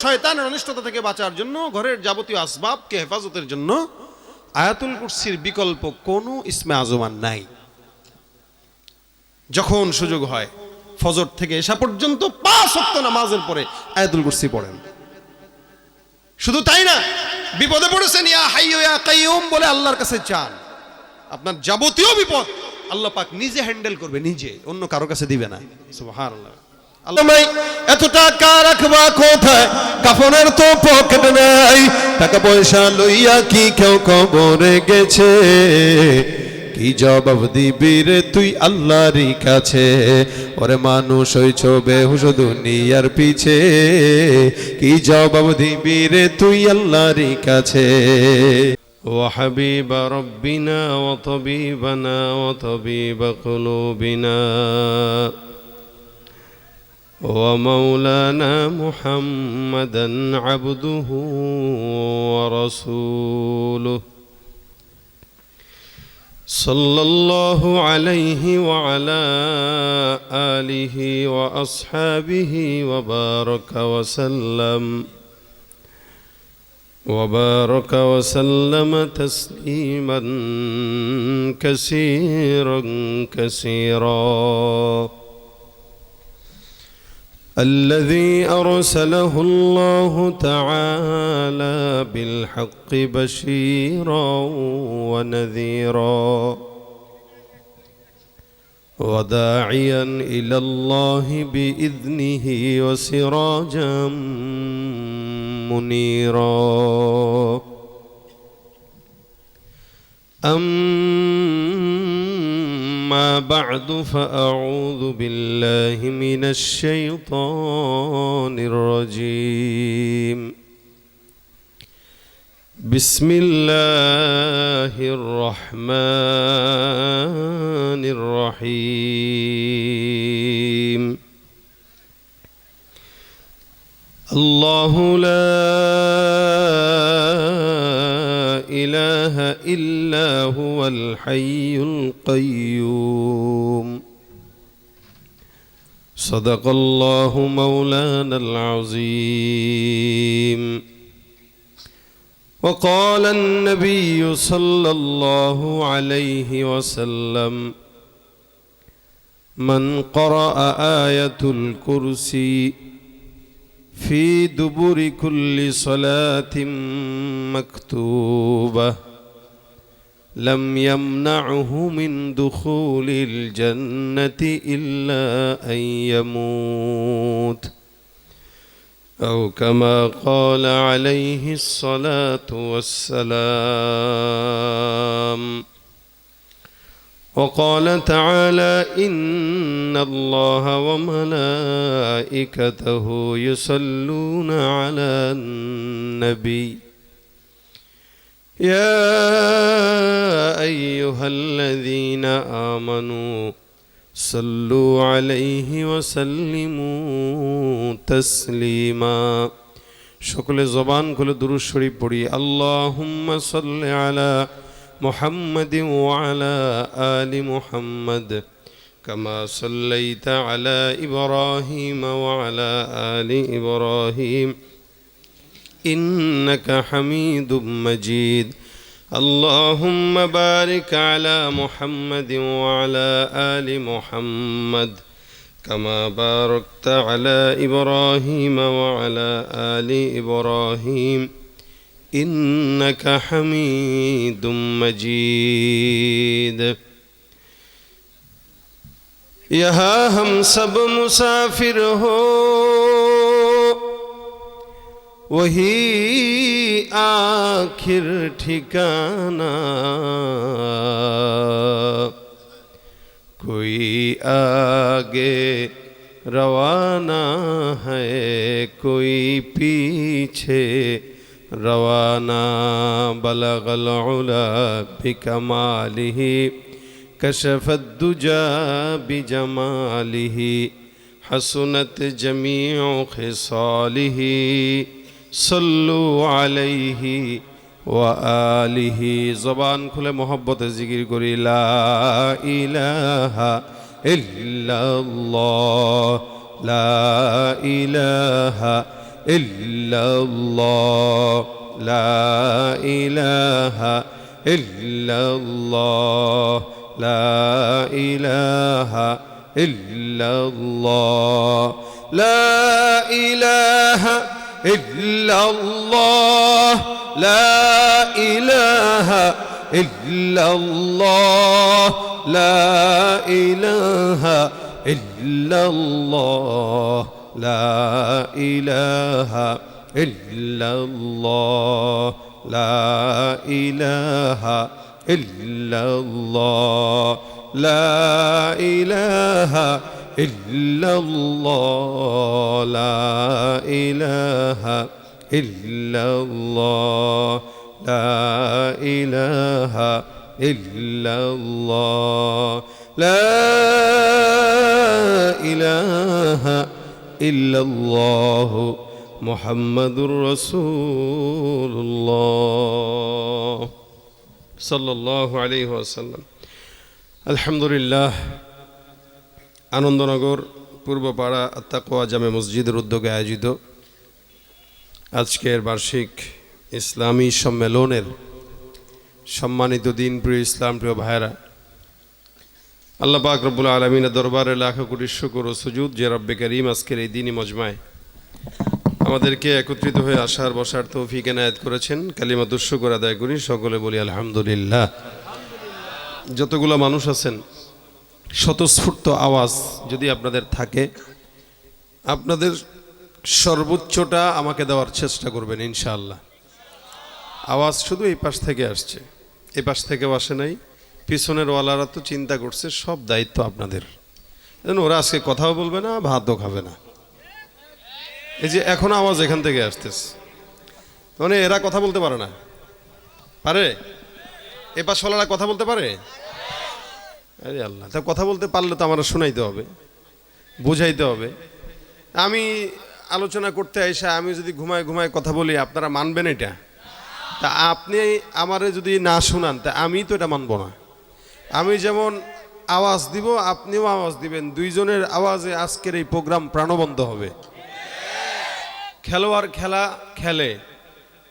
শয়তানের অনিষ্টতা থেকে বাঁচার জন্য, ঘরের যাবতীয় আসবাবকে হেফাজতের জন্য আয়াতুল কুরসির বিকল্প কোনো ইসমে আজমান নাই। যখন সুযোগ হয় ফজর থেকে এশা পর্যন্ত 5 ওয়াক্ত নামাজের পরে আয়াতুল কুরসি পড়েন। শুধু তাই না, বিপদে পড়েছেন ইয়া হাইয়্যু ইয়া কাইয়্যুম বলে আল্লাহর কাছে চান, আপনার যাবতীয় বিপদ আল্লাহ পাক নিজে হ্যান্ডেল করবে, নিজে, অন্য কারো কাছে দিবে না। সুবহানাল্লাহ। এত টাকা রাখবা কোথায়, কাফনের তো পকেট নাই, টাকা পয়সা লইয়া কি কেউ কবরে গেছে, কি জবাব দিবি রে তুই আল্লাহরই কাছে, ওরে মানুষ হইছ বেহুশ দুনিয়ার পিছে, কি জবাব দিবি রে তুই আল্লাহরই কাছে। وحبيب ربنا وطبيبنا وطبيب قلوبنا ومولانا محمدا عبده ورسوله صلى الله عليه وعلى آله وأصحابه وبارك وسلم تسليما كثيرا كثيرا. الذي أرسله الله تعالى بالحق بشيرا ونذيرا وداعيا إلى الله بإذنه وسراجا منيرا. أما بعد فأعوذ بالله من الشيطان الرجيم. بسم الله الرحمن الرحيم. الله لا إله إلا هو الحي القيوم. صدق الله مولانا العظيم. وقال النبي صلى الله عليه وسلم: من قرأ آية الكرسي في دبر كل صلاة مكتوبة لم يمنعه من دخول الجنة إلا أن يموت، أو كما قال عليه الصلاة والسلام. وقال تعالى: إن الله وملائكته يصلون على النبي يا أيها الذين آمنوا صلوا عليه وسلموا تسليما. সকলে জবান খুলে দুরূদ শরীফ পড়ি। আল্লাহুম্মা সাল্লি আলা محمد وعلى آل محمد كما صليت على إبراهيم وعلى آل إبراهيم إنك حميد مجيد. اللهم بارك على محمد وعلى آل محمد كما باركت على إبراهيم وعلى آل إبراهيم إنك حميد مجيد. यहाँ हम सब मुसाफिर हो वही आखिर ठिकाना, कोई आगे रवाना है कोई पीछे रवाना. बलगल उला बिकमालिही कशफत दुजा बिजमालिही हसनत जमीउ खिसालिही सल्लु अलैहि व आलिही. ज़बान खुले मोहब्बत जिकिर करी ला इलाहा इल्लल्लाह ला इलाहा ইল্লাল্লাহ লা ইলাহা ইল্লাল্লাহ লা ইলাহা ইল্লাল্লাহ লা ইলাহা ইল্লাল্লাহ লা ইলাহা ইল্লাল্লাহ লা ইলাহা ইল্লাল্লাহ লা ইলাহা ইল্লাল্লাহ লা ইলাহা ইল্লাল্লাহ লা ইলাহা ইল্লাল্লাহ লা ইলাহা ইল্লাল্লাহ লা ইলাহা ইল্লাল্লাহ লা ইলাহা ইল্লাল্লাহ মুহাম্মাদুর রাসূলুল্লাহ সাল্লাল্লাহু আলাইহি ওয়াসাল্লাম। আলহামদুলিল্লাহ, আনন্দনগর পূর্বপাড়া আত-তাকওয়া জামে মসজিদের উদ্যোগে আয়োজিত আজকের বার্ষিক ইসলামী সম্মেলনের সম্মানিত দিনপ্রিয় ইসলামপ্রিয় ভাইয়েরা, আল্লাহ পাক রব্বুল আলামিনের দরবারে লাখো কোটি শুকর ও সুজুদ যে রব্বে করিম আজকের এই দিনই মজমায় আমাদেরকে একত্রিত হয়ে আসার বসার তৌফিক এনায়েত করেছেন। কালিমাতুশ শুকর আদায় করি, সকলে বলি আলহামদুলিল্লাহ। যতগুলো মানুষ আছেন, স্বতঃস্ফূর্ত আওয়াজ যদি আপনাদের থাকে, আপনাদের সর্বোচ্চটা আমাকে দেওয়ার চেষ্টা করবেন ইনশাআল্লাহ। আওয়াজ শুধু এই পাশ থেকে আসছে, এই পাশ থেকেও আসে নাই। পিছনের ওয়ালারা তো চিন্তা করছে, সব দায়িত্ব আপনাদের। ওরা আজকে কথাও বলবে না, ভাতও খাবে না। এই যে এখন আওয়াজ এখান থেকে আসতেছে, মানে এরা কথা বলতে পারে না, পারে? এ পাশওয়ালারা কথা বলতে পারে? আরে আল্লাহ, তা কথা বলতে পারলে তো আমার শোনাইতে হবে, বুঝাইতে হবে। আমি আলোচনা করতে আইসা আমি যদি ঘুমায় ঘুমায় কথা বলি, আপনারা মানবেন এটা? তা আপনি আমারে যদি না শোনান, তা আমি তো এটা মানব না। আমি যেমন আওয়াজ দিব, আপনিও আওয়াজ দিবেন, দুইজনের আওয়াজে আজকের এই প্রোগ্রাম প্রাণবন্ত হবে। খেলোয়াড় খেলা খেলে,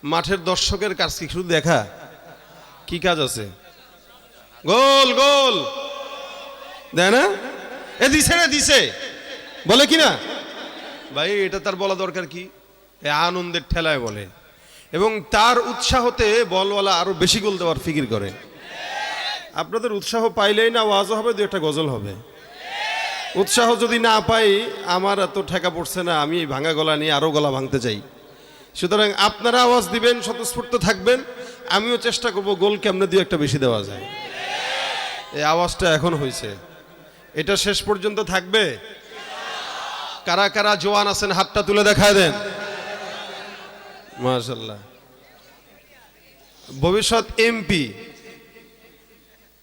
মাঠের দর্শকের কাজ কি শুধু দেখা? কি কাজ আছে? গোল গোল দেয় না? এ দিছে না দিছে বলে কি না ভাই? এটা তার বলা দরকার কি? এ আনন্দের ঠেলায় বলে, এবং তার উৎসাহতে বলওয়ালা আরো বেশি গোল দেওয়ার ফিকির করে। আপনাদের উৎসাহ পাইলেই না ওয়াজও হবে, দু একটা গজল হবে। উৎসাহ যদি না পাই, আমার এত ঠেকা পড়ছে না, আমি ভাঙা গলা নিয়ে আরো গলা ভাঙতে চাই। সুতরাং আপনারা আওয়াজ দিবেন, স্বতঃস্ফূর্ত থাকবেন, আমিও চেষ্টা করব গোল কেমনে দু একটা বেশি দেওয়া যায়। এই আওয়াজটা এখন হয়েছে, এটা শেষ পর্যন্ত থাকবে। কারা কারা জওয়ান আছেন হাতটা তুলে দেখায় দেন। মাশাআল্লাহ। ভবিষ্যৎ এমপি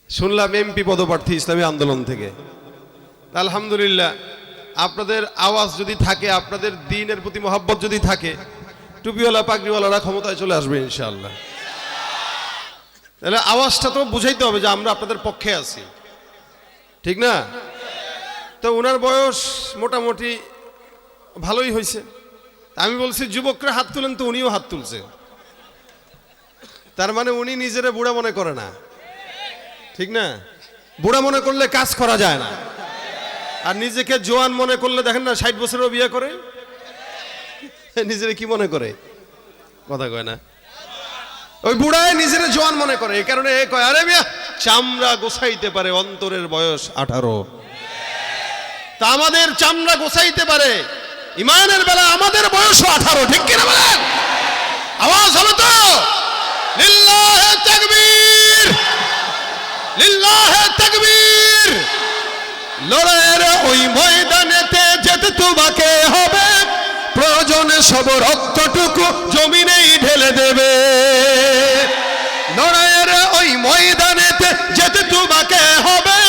শুনলাম, এমপি পদপ্রার্থী ইসলামী আন্দোলন থেকে। আলহামদুলিল্লাহ, আপনাদের আওয়াজ যদি থাকে, আপনাদের দ্বীনের প্রতি মহব্বত যদি থাকে, টুপিওয়ালা পাগড়িওয়ালারা ক্ষমতায় চলে আসবে ইনশাআল্লাহ। তাহলে আওয়াজটা তো বুঝাইতে হবে যে আমরা আপনাদের পক্ষে আছি, ঠিক না? তো ওনার বয়স মোটামুটি ভালোই হয়েছে। আমি বলছি যুবকরা হাত তুলেন, তো উনিও হাত তুলছে। তার মানে উনি নিজেরে বুড়া মনে করে না, ঠিক না? বুড়া মনে করলে কাজ করা যায় না। আর নিজেকে জোয়ান মনে করলে দেখেন না, 60 বছরেও বিয়ে করে। নিজেরে কি মনে করে? কথা কয় না, ওই বুড়ায় নিজেরে জোয়ান মনে করে। এই কারণে কয়, আরে মিয়া চামড়া গোছাইতে পারে, অন্তরের বয়স 18। তা আমাদের চামড়া গোছাইতে পারে, ইমানের বেলা আমাদের বয়সও 18, ঠিক কিনা বলেন? আওয়াজ হবে তো? লিল্লাহে তাকবীর, লিল্লাহে তাকবীর। লড়াইয়ের ওই ময়দানেতে যেতে তোমাকে হবে, প্রয়োজনে সব রক্তটুকু জমিনেই ঢেলে দেবে। লড়াইয়ের ওই ময়দানেতে যেতে তোমাকে হবে,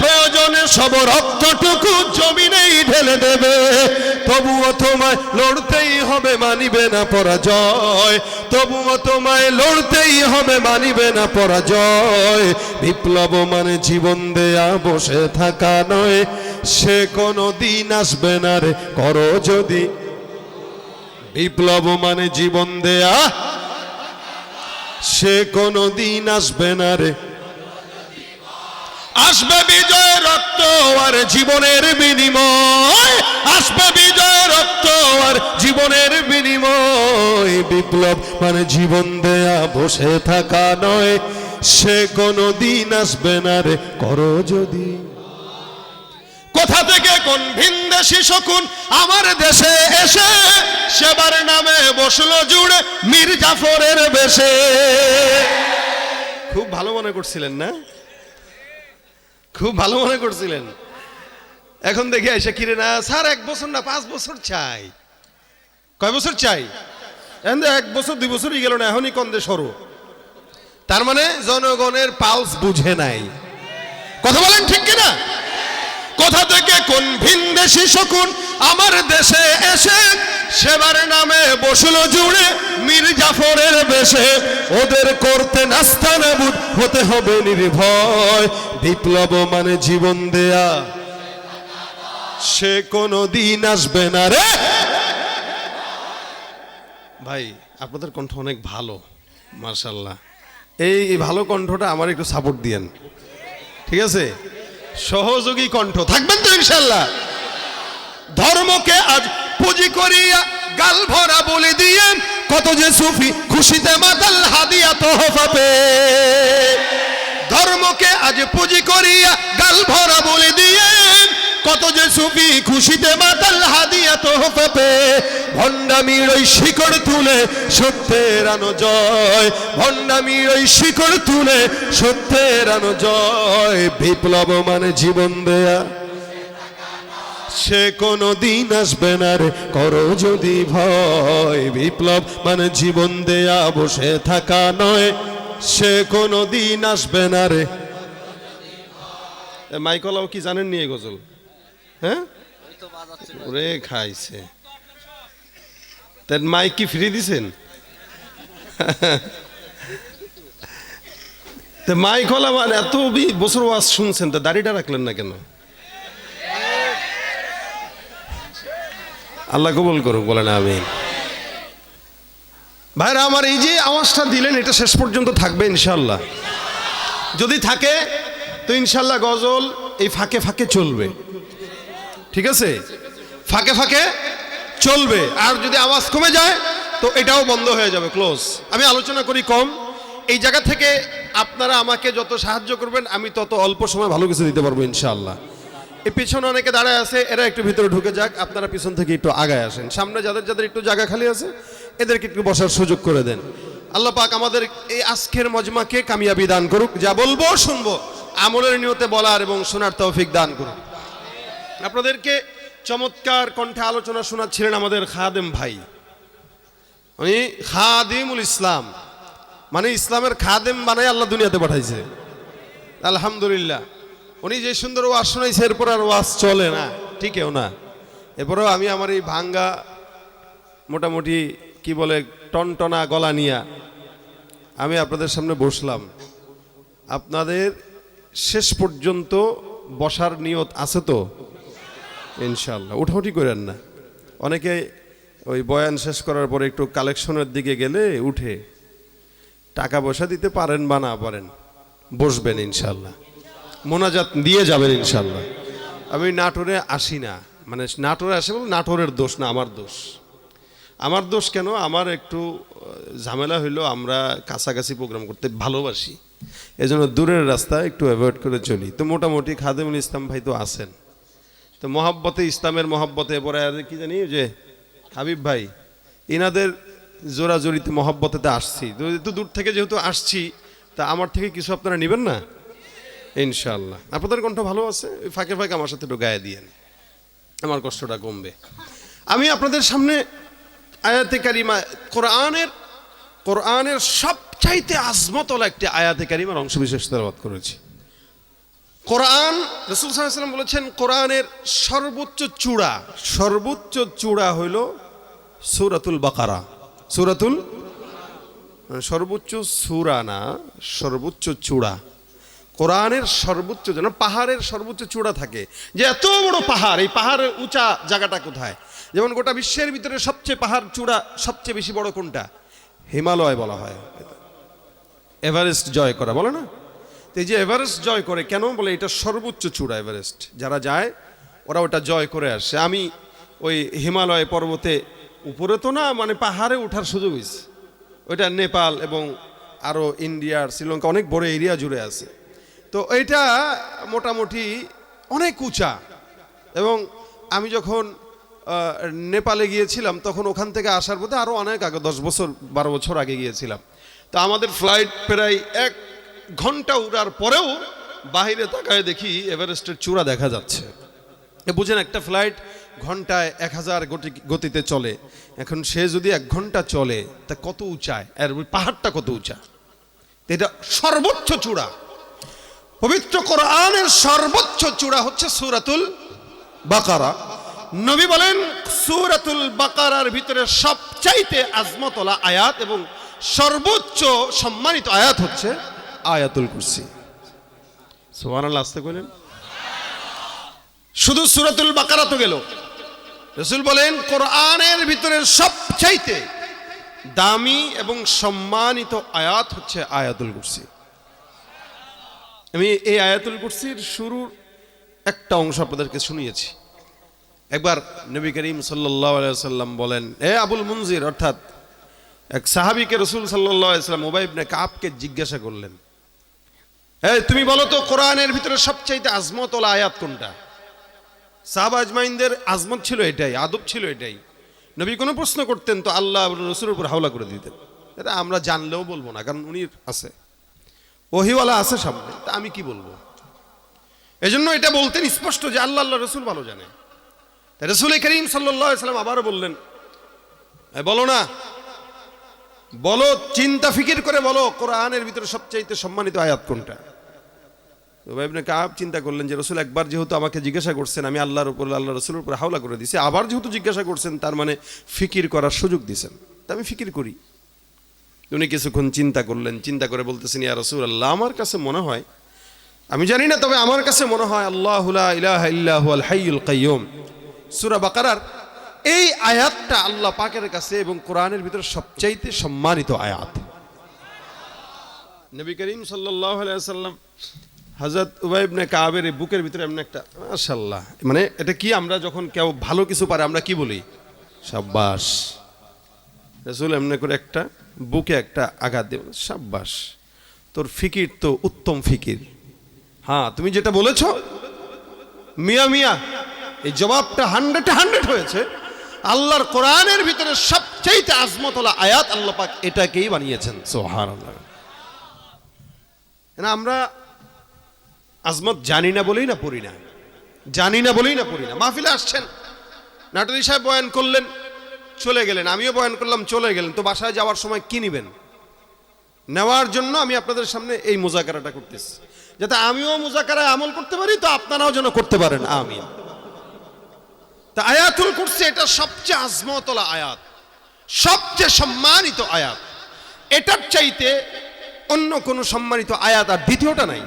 প্রয়োজনে সব রক্তটুকু জমিনেই ঢেলে দেবে। তবুও তোমায় লড়তেই হবে, মানিবে না পরাজয়। তবুও তোমায় লড়তেই হবে, মানিবে না পরাজয়। বিপ্লব মানে জীবন দেয়া বসে থাকা নয়, সে কোনো দিন আসবে না রে, করো যদি বিপ্লব মানে জীবন দেয়া, সে কোনো দিন আসবে না রে। আসবে বিজয় রক্ত আর জীবনের বিনিময়, আসবে বিজয় রক্ত আর জীবনের বিনিময়। বিপ্লব মানে জীবন দেয়া, বসে থাকা নয়, সে কোনো দিন আসবে না রে, করো যদি। কোথা থেকে কোন ভিনদেশি শকুন আমার দেশে এসে সেবার নামে বসলো জুড়ে মীর জাফরের বেশে। খুব ভালো মনে করছিলেন না? খুব ভালো মনে করছিলেন। এখন দেখে এসে কিরে না স্যার 1 বছর না 5 বছর চাই। কয় বছর চাই? এখন 1 বছর 2 বছরই গেল না, এখনই কন্দে সরো। তার মানে জনগণের পালস বুঝে নাই। কথা বলেন ঠিক কিনা? কোথা থেকে কোন ভিনদেশি শকুন আমার দেশে এসে সেবার নামে বসলো জুড়ে মীর জাফরের বেশে। ওদের করতে নাস্তানাবুদ হতে হবে নির্ভয়। বিপ্লব মানে জীবন দেয়া, সে কোনো দিন আসবে না রে। ভাই আপনাদের কণ্ঠ অনেক ভালো, মাশাআল্লাহ। এই ভালো কণ্ঠটা আমার একটু সাপোর্ট দিয়েন, ঠিক আছে? সহযোগী কণ্ঠ থাকবেন তো ইনশাআল্লাহ। ধর্মকে আজ পুঁজি করিয়া গাল ভরা বলে দিয়ে কত যে সুফি খুশিতে মাতাল হাদিয়া তোহফা পেয়ে। ধর্মকে আজ পুঁজি করিয়া গাল ভরা বলে দিয়ে কত যে সুফি খুশিতে মাতাল হাদিয়া তোহফা পেয়ে। ভণ্ডামির ওই শিকড় তুলে সত্যের আনো জয়, ভণ্ডামির ওই শিকড় তুলে সত্যের আনো জয়। বিপ্লব মানে জীবন দেয়া, সে কোনো দিন আসবে না রে, করো যদি ভয়। বিপ্লব মানে জীবন দেয়া, বসে থাকা নয়, সে কোনো দিন আসবে না রে। মাইকলাও কি জানেন নিয়ে গজল? হ্যাঁ ওরে খাইছে। তার মাইক কি ফ্রি দিছেন? মাইকলা মানে এত বছর ওয়াজ শুনছেন, তা দাড়িটা রাখলেন না কেন? আল্লাহ কবুল করুক, বলেন আমিন। ভাইরা আমার, এই যে আওয়াজটা দিলেন এটা শেষ পর্যন্ত থাকবে ইনশাল্লাহ। যদি থাকে তো ইনশাল্লাহ গজল এই ফাঁকে ফাঁকে চলবে, ঠিক আছে? ফাঁকে ফাঁকে চলবে। আর যদি আওয়াজ কমে যায় তো এটাও বন্ধ হয়ে যাবে, ক্লোজ। আমি আলোচনা করি কম। এই জায়গা থেকে আপনারা আমাকে যত সাহায্য করবেন আমি তত অল্প সময় ভালো কিছু দিতে পারবো ইনশাআল্লাহ। এই পিছনে অনেকে দাঁড়ায় আছে, এরা একটু ভিতরে ঢুকে যাক, আপনারা পিছন থেকে একটু আগায় আসেন। সামনে যাদের যাদের একটু জায়গা খালি আছে এদেরকে একটু বসার সুযোগ করে দেন। আল্লাহ পাক আমাদের এই আজকের মজমাকে কামিয়াবি দান করুক। যা বলবো শুনবো আমলের নিয়তে বলার এবং শোনার তৌফিক দান করুক। আপনাদেরকে চমৎকার কণ্ঠে আলোচনা শোনাচ্ছিলেন আমাদের খাদেম ভাই, উনি খাদিমুল ইসলাম, মানে ইসলামের খাদেম বানাই আল্লাহ দুনিয়াতে পাঠাইছে, আলহামদুলিল্লাহ। উনি যে সুন্দর ওয়াজ শোনাইছে, এরপর আর ওয়াজ চলে না, ঠিকও না। এরপরেও আমি আমার এই ভাঙ্গা মোটামুটি কি বলে টনটনা গলা নিয়া আমি আপনাদের সামনে বসলাম। আপনাদের শেষ পর্যন্ত বসার নিয়ত আছে তো ইনশাআল্লাহ? উঠাউঠি করেন না। অনেকে ওই বয়ান শেষ করার পরে একটু কালেকশনের দিকে গেলে উঠে, টাকা পয়সা দিতে পারেন বা না পারেন, বসবেন ইনশাআল্লাহ, মোনাজাত দিয়ে যাবেন ইনশাআল্লাহ। আমি নাটোরে আসি না, মানে নাটোরে আসে বলে নাটোরের দোষ না, আমার দোষ। আমার দোষ কেন? আমার একটু ঝামেলা হইলো, আমরা কাছাকাছি প্রোগ্রাম করতে ভালোবাসি, এজন্য দূরের রাস্তা একটু অ্যাভয়েড করে চলি। তো মোটামুটি খাদেমুল ইসলাম ভাই তো আছেন, তো মহাব্বতে, ইসলামের মহাব্বতে, এরপরে কি জানি যে হাবিব ভাই, এনাদের জোরাজোরিতে মহাব্বতেতে আসছি। তো এত দূর থেকে যেহেতু আসছি, তা আমার থেকে কিছু আপনারা নেবেন না ইনশাআল্লাহ। আপনাদের কণ্ঠ ভালো আছে, ওই ফাঁকে ফাঁকে আমার সাথে একটু গায়ে দিয়েন, আমার কষ্টটা কমবে। আমি আপনাদের সামনে আয়াতে কারিমা, কোরআনের সবচাইতে আজমতওয়ালা একটি আয়াতে কারিমার অংশ বিশেষ তেলাওয়াত করেছি। কোরআন, রাসূল সাল্লাল্লাহু আলাইহি ওয়াসাল্লাম বলেছেন কোরআনের সর্বোচ্চ চূড়া হইল সূরাতুল বাকারা। সূরাতুল, সর্বোচ্চ সূরা না, সর্বোচ্চ চূড়া। কোরআনের সর্বোচ্চ, যেন পাহাড়ের সর্বোচ্চ চূড়া থাকে, যে এত বড় পাহাড়, এই পাহাড়ের উঁচা জায়গাটা কোথায়? যেমন গোটা বিশ্বের ভিতরে সবচেয়ে পাহাড় চূড়া সবচেয়ে বেশি বড় কোনটা? হিমালয় বলা হয়। এভারেস্ট জয় করা বলে না? তো এই যে এভারেস্ট জয় করে, কেন বলে এটা সর্বোচ্চ চূড়া এভারেস্ট, যারা যায় ওরা ওটা জয় করে আসে। আমি ওই হিমালয় পর্বতে উপরে তো না, মানে পাহাড়ে ওঠার সুযোগ হয়েছে। ওইটা নেপাল এবং আরও ইন্ডিয়ার, শ্রীলঙ্কা অনেক বড় এরিয়া জুড়ে আছে। তো এটা মোটামুটি অনেক উঁচা। এবং আমি যখন নেপালে গিয়েছিলাম তখন ওখান থেকে আসার পথে আরও অনেক আগে, 10-12 বছর আগে গিয়েছিলাম। তো আমাদের ফ্লাইট প্রায় 1 ঘন্টা উড়ার পরেও বাহিরে তাকায় দেখি এভারেস্টের চূড়া দেখা যাচ্ছে। বুঝেন, একটা ফ্লাইট ঘন্টায় 1000 গতিতে চলে, এখন সে যদি 1 ঘন্টা চলে তা কত উঁচায়, আর পাহাড়টা কত উঁচা। এটা সর্বোচ্চ চূড়া। পবিত্র কোরআনের সর্বোচ্চ চূড়া হচ্ছে সূরাতুল বাকারা। নবী বলেন সূরাতুল বাকারার ভিতরে সবচাইতে আজমতওয়ালা আয়াত এবং সর্বোচ্চ সম্মানিত আয়াত হচ্ছে আয়াতুল কুরসি। সুবহানাল্লাহ, আস্তে কইলেন। শুধু সূরাতুল বাকারা তো গেল, রাসূল বলেন কোরআনের ভিতরে সবচাইতে দামি এবং সম্মানিত আয়াত হচ্ছে আয়াতুল কুরসি। আমি এই আয়াতুল কুরসির শুরুর একটা অংশ আপনাদেরকে শুনিয়েছি। একবার নবী করিম সাল্লাল্লাহু আলাইহি ওয়াসাল্লাম বলেন, এ আবুল মুনজির, অর্থাৎ এক সাহাবীকে রাসূল সাল্লাল্লাহু আলাইহি ওয়াসাল্লাম উবাই ইবনে কাবকে জিজ্ঞাসা করলেন, তুমি বলো তো কোরআনের ভিতরে সবচাইতে আজমতওয়ালা আয়াত কোনটা? সাহাবা আজমাইনদের আজমত ছিল এটাই, আদব ছিল এটাই। নবী কোনো প্রশ্ন করতেন তো আল্লাহ রাসূলের উপর হাওলা করে দিতেন। এটা আমরা জানলেও বলবো না, কারণ উনি আছে, ওহীওয়ালা আছে সামনে, তা আমি কি বলবো? এজন্য এটা বলতেন স্পষ্ট যে আল্লাহ রাসূল ভালো জানে। রাসূল করিম সাল্লাল্লাহু আলাইহি ওয়াসাল্লাম আবারও বললেন, বলো না, বলো, চিন্তা ফিকির করে বলো কোরআনের ভিতরে সবচাইতে সম্মানিত আয়াত কোনটা? উবাই ইবনে কাব চিন্তা করলেন যে রাসূল একবার যেহেতু আমাকে জিজ্ঞাসা করছেন, আমি আল্লাহর উপর, আল্লাহ রাসূলের উপর হাওলা করে দিয়েছি, আবার যেহেতু জিজ্ঞাসা করছেন তার মানে ফিকির করার সুযোগ দিয়েছেন, তা আমি ফিকির করি। উনি কিছুক্ষণ চিন্তা করলেন, চিন্তা করে বলতেছেন, ইয়া রাসূলুল্লাহ, আমার কাছে মনে হয়, আমি জানি না, তবে আমার কাছে মনে হয় আল্লাহু লা ইলাহা ইল্লা হুয়াল হাইয়ুল কাইয়্যুম সূরা বাকারার এই আয়াতটা আল্লাহ পাকের কাছে এবং কোরআনের ভিতরে সবচাইতে সম্মানিত আয়াত। নবী করিম সাল্লাল্লাহু আলাইহি ওয়াসাল্লাম হযরত উবাই ইবনে কাবের বুকের ভিতরে এমন একটা, মাশাআল্লাহ, মানে এটা কি, আমরা যখন কেউ ভালো কিছু পারে আমরা কি বলি? শাবাশ। রাসূল এমনি করে একটা বুকে একটা আঘাত দিয়ে, শাবাশ, তোর ফিকির তো উত্তম ফিকির। হ্যাঁ, তুমি যেটা বলেছ মিয়া মিয়া, এই জবাবটা 100 হয়েছে। আল্লাহর কোরআনের ভিতরে সবচাইতে আজমতওয়ালা আয়াত আল্লাহ পাক এটাকেই বানিয়েছেন। সুবহানাল্লাহ। না, আমরা আজমত জানি না বলেই না পড়ি না, জানি না বলেই না পড়ি না। মাহফিলে আসছেন, নাটুরি সাহেব বয়ান করলেন, চলে গেলেন, আমিও বয়ান করলাম, চলে গেলেন, তো বাসায় যাওয়ার সময় কি নিবেন? নেওয়ার জন্য আমি আপনাদের সামনে এই মুজাকারাটা করতেছি, যাতে আমিও মুজাকারায় আমল করতে পারি, তো আপনারাও যেন করতে পারেন। আমিন। তা আয়াতুল কুরসি এটা সবচেয়ে আজমতওয়ালা আয়াত, সবচেয়ে সম্মানিত আয়াত। এটার চাইতে অন্য কোনো সম্মানিত আয়াত আর দ্বিতীয়টা নাই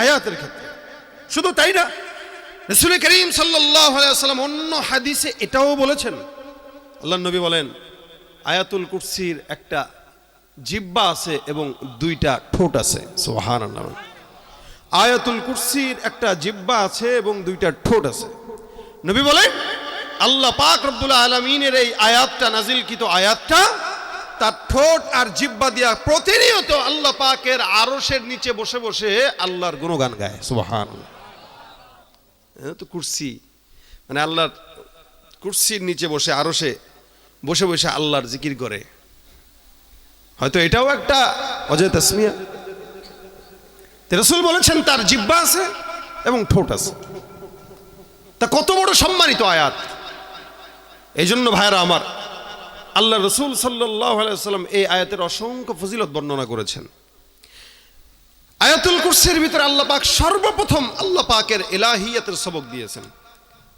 আয়াতের ক্ষেত্রে। শুধু তাই না, রাসূল করিম সাল্লাল্লাহু আলাইহি ওয়াসাল্লাম অন্য হাদিসে এটাও বলেছেন। আল্লাহর নবী বলেন, আয়াতুল কুরসির একটা জিহ্বা আছে এবং 2টা ঠোঁট আছে। সুবহানাল্লাহ। আয়াতুল কুরসির একটা জিহ্বা আছে এবং 2টা ঠোঁট আছে। নবী বলেন, আল্লাহ পাক রব্বুল আলামিনের এই আয়াতটা, নাজিলকৃত আয়াতটা, তার ঠোঁট আর জিহ্বা দিয়া প্রতিনিয়ত আল্লাহ পাকের আরশের নিচে বসে বসে আল্লাহর গুণগান গায়। সুবহানাল্লাহ। তো কুরসি মানে আল্লাহর কুরসির নিচে বসে, আরশে বসে বসে আল্লাহর জিকির করে। হয়তো এটাও একটা অজয় তাসমিয়া। রাসূল বলেছেন তার জিহ্বা আছে এবং ঠোঁট আছে। তা কত বড় সম্মানিত আয়াত! এই জন্য ভাইরা আমার, আল্লাহ রাসূল সাল্লাল্লাহু আলাইহি ওয়াসাল্লাম এই আয়াতের অসংখ্য ফজিলত বর্ণনা করেছেন। আয়াতুল কুরসির ভিতরে আল্লাহ পাক সর্বপ্রথম আল্লাহ পাকের ইলাহিয়াতের সবক দিয়েছেন।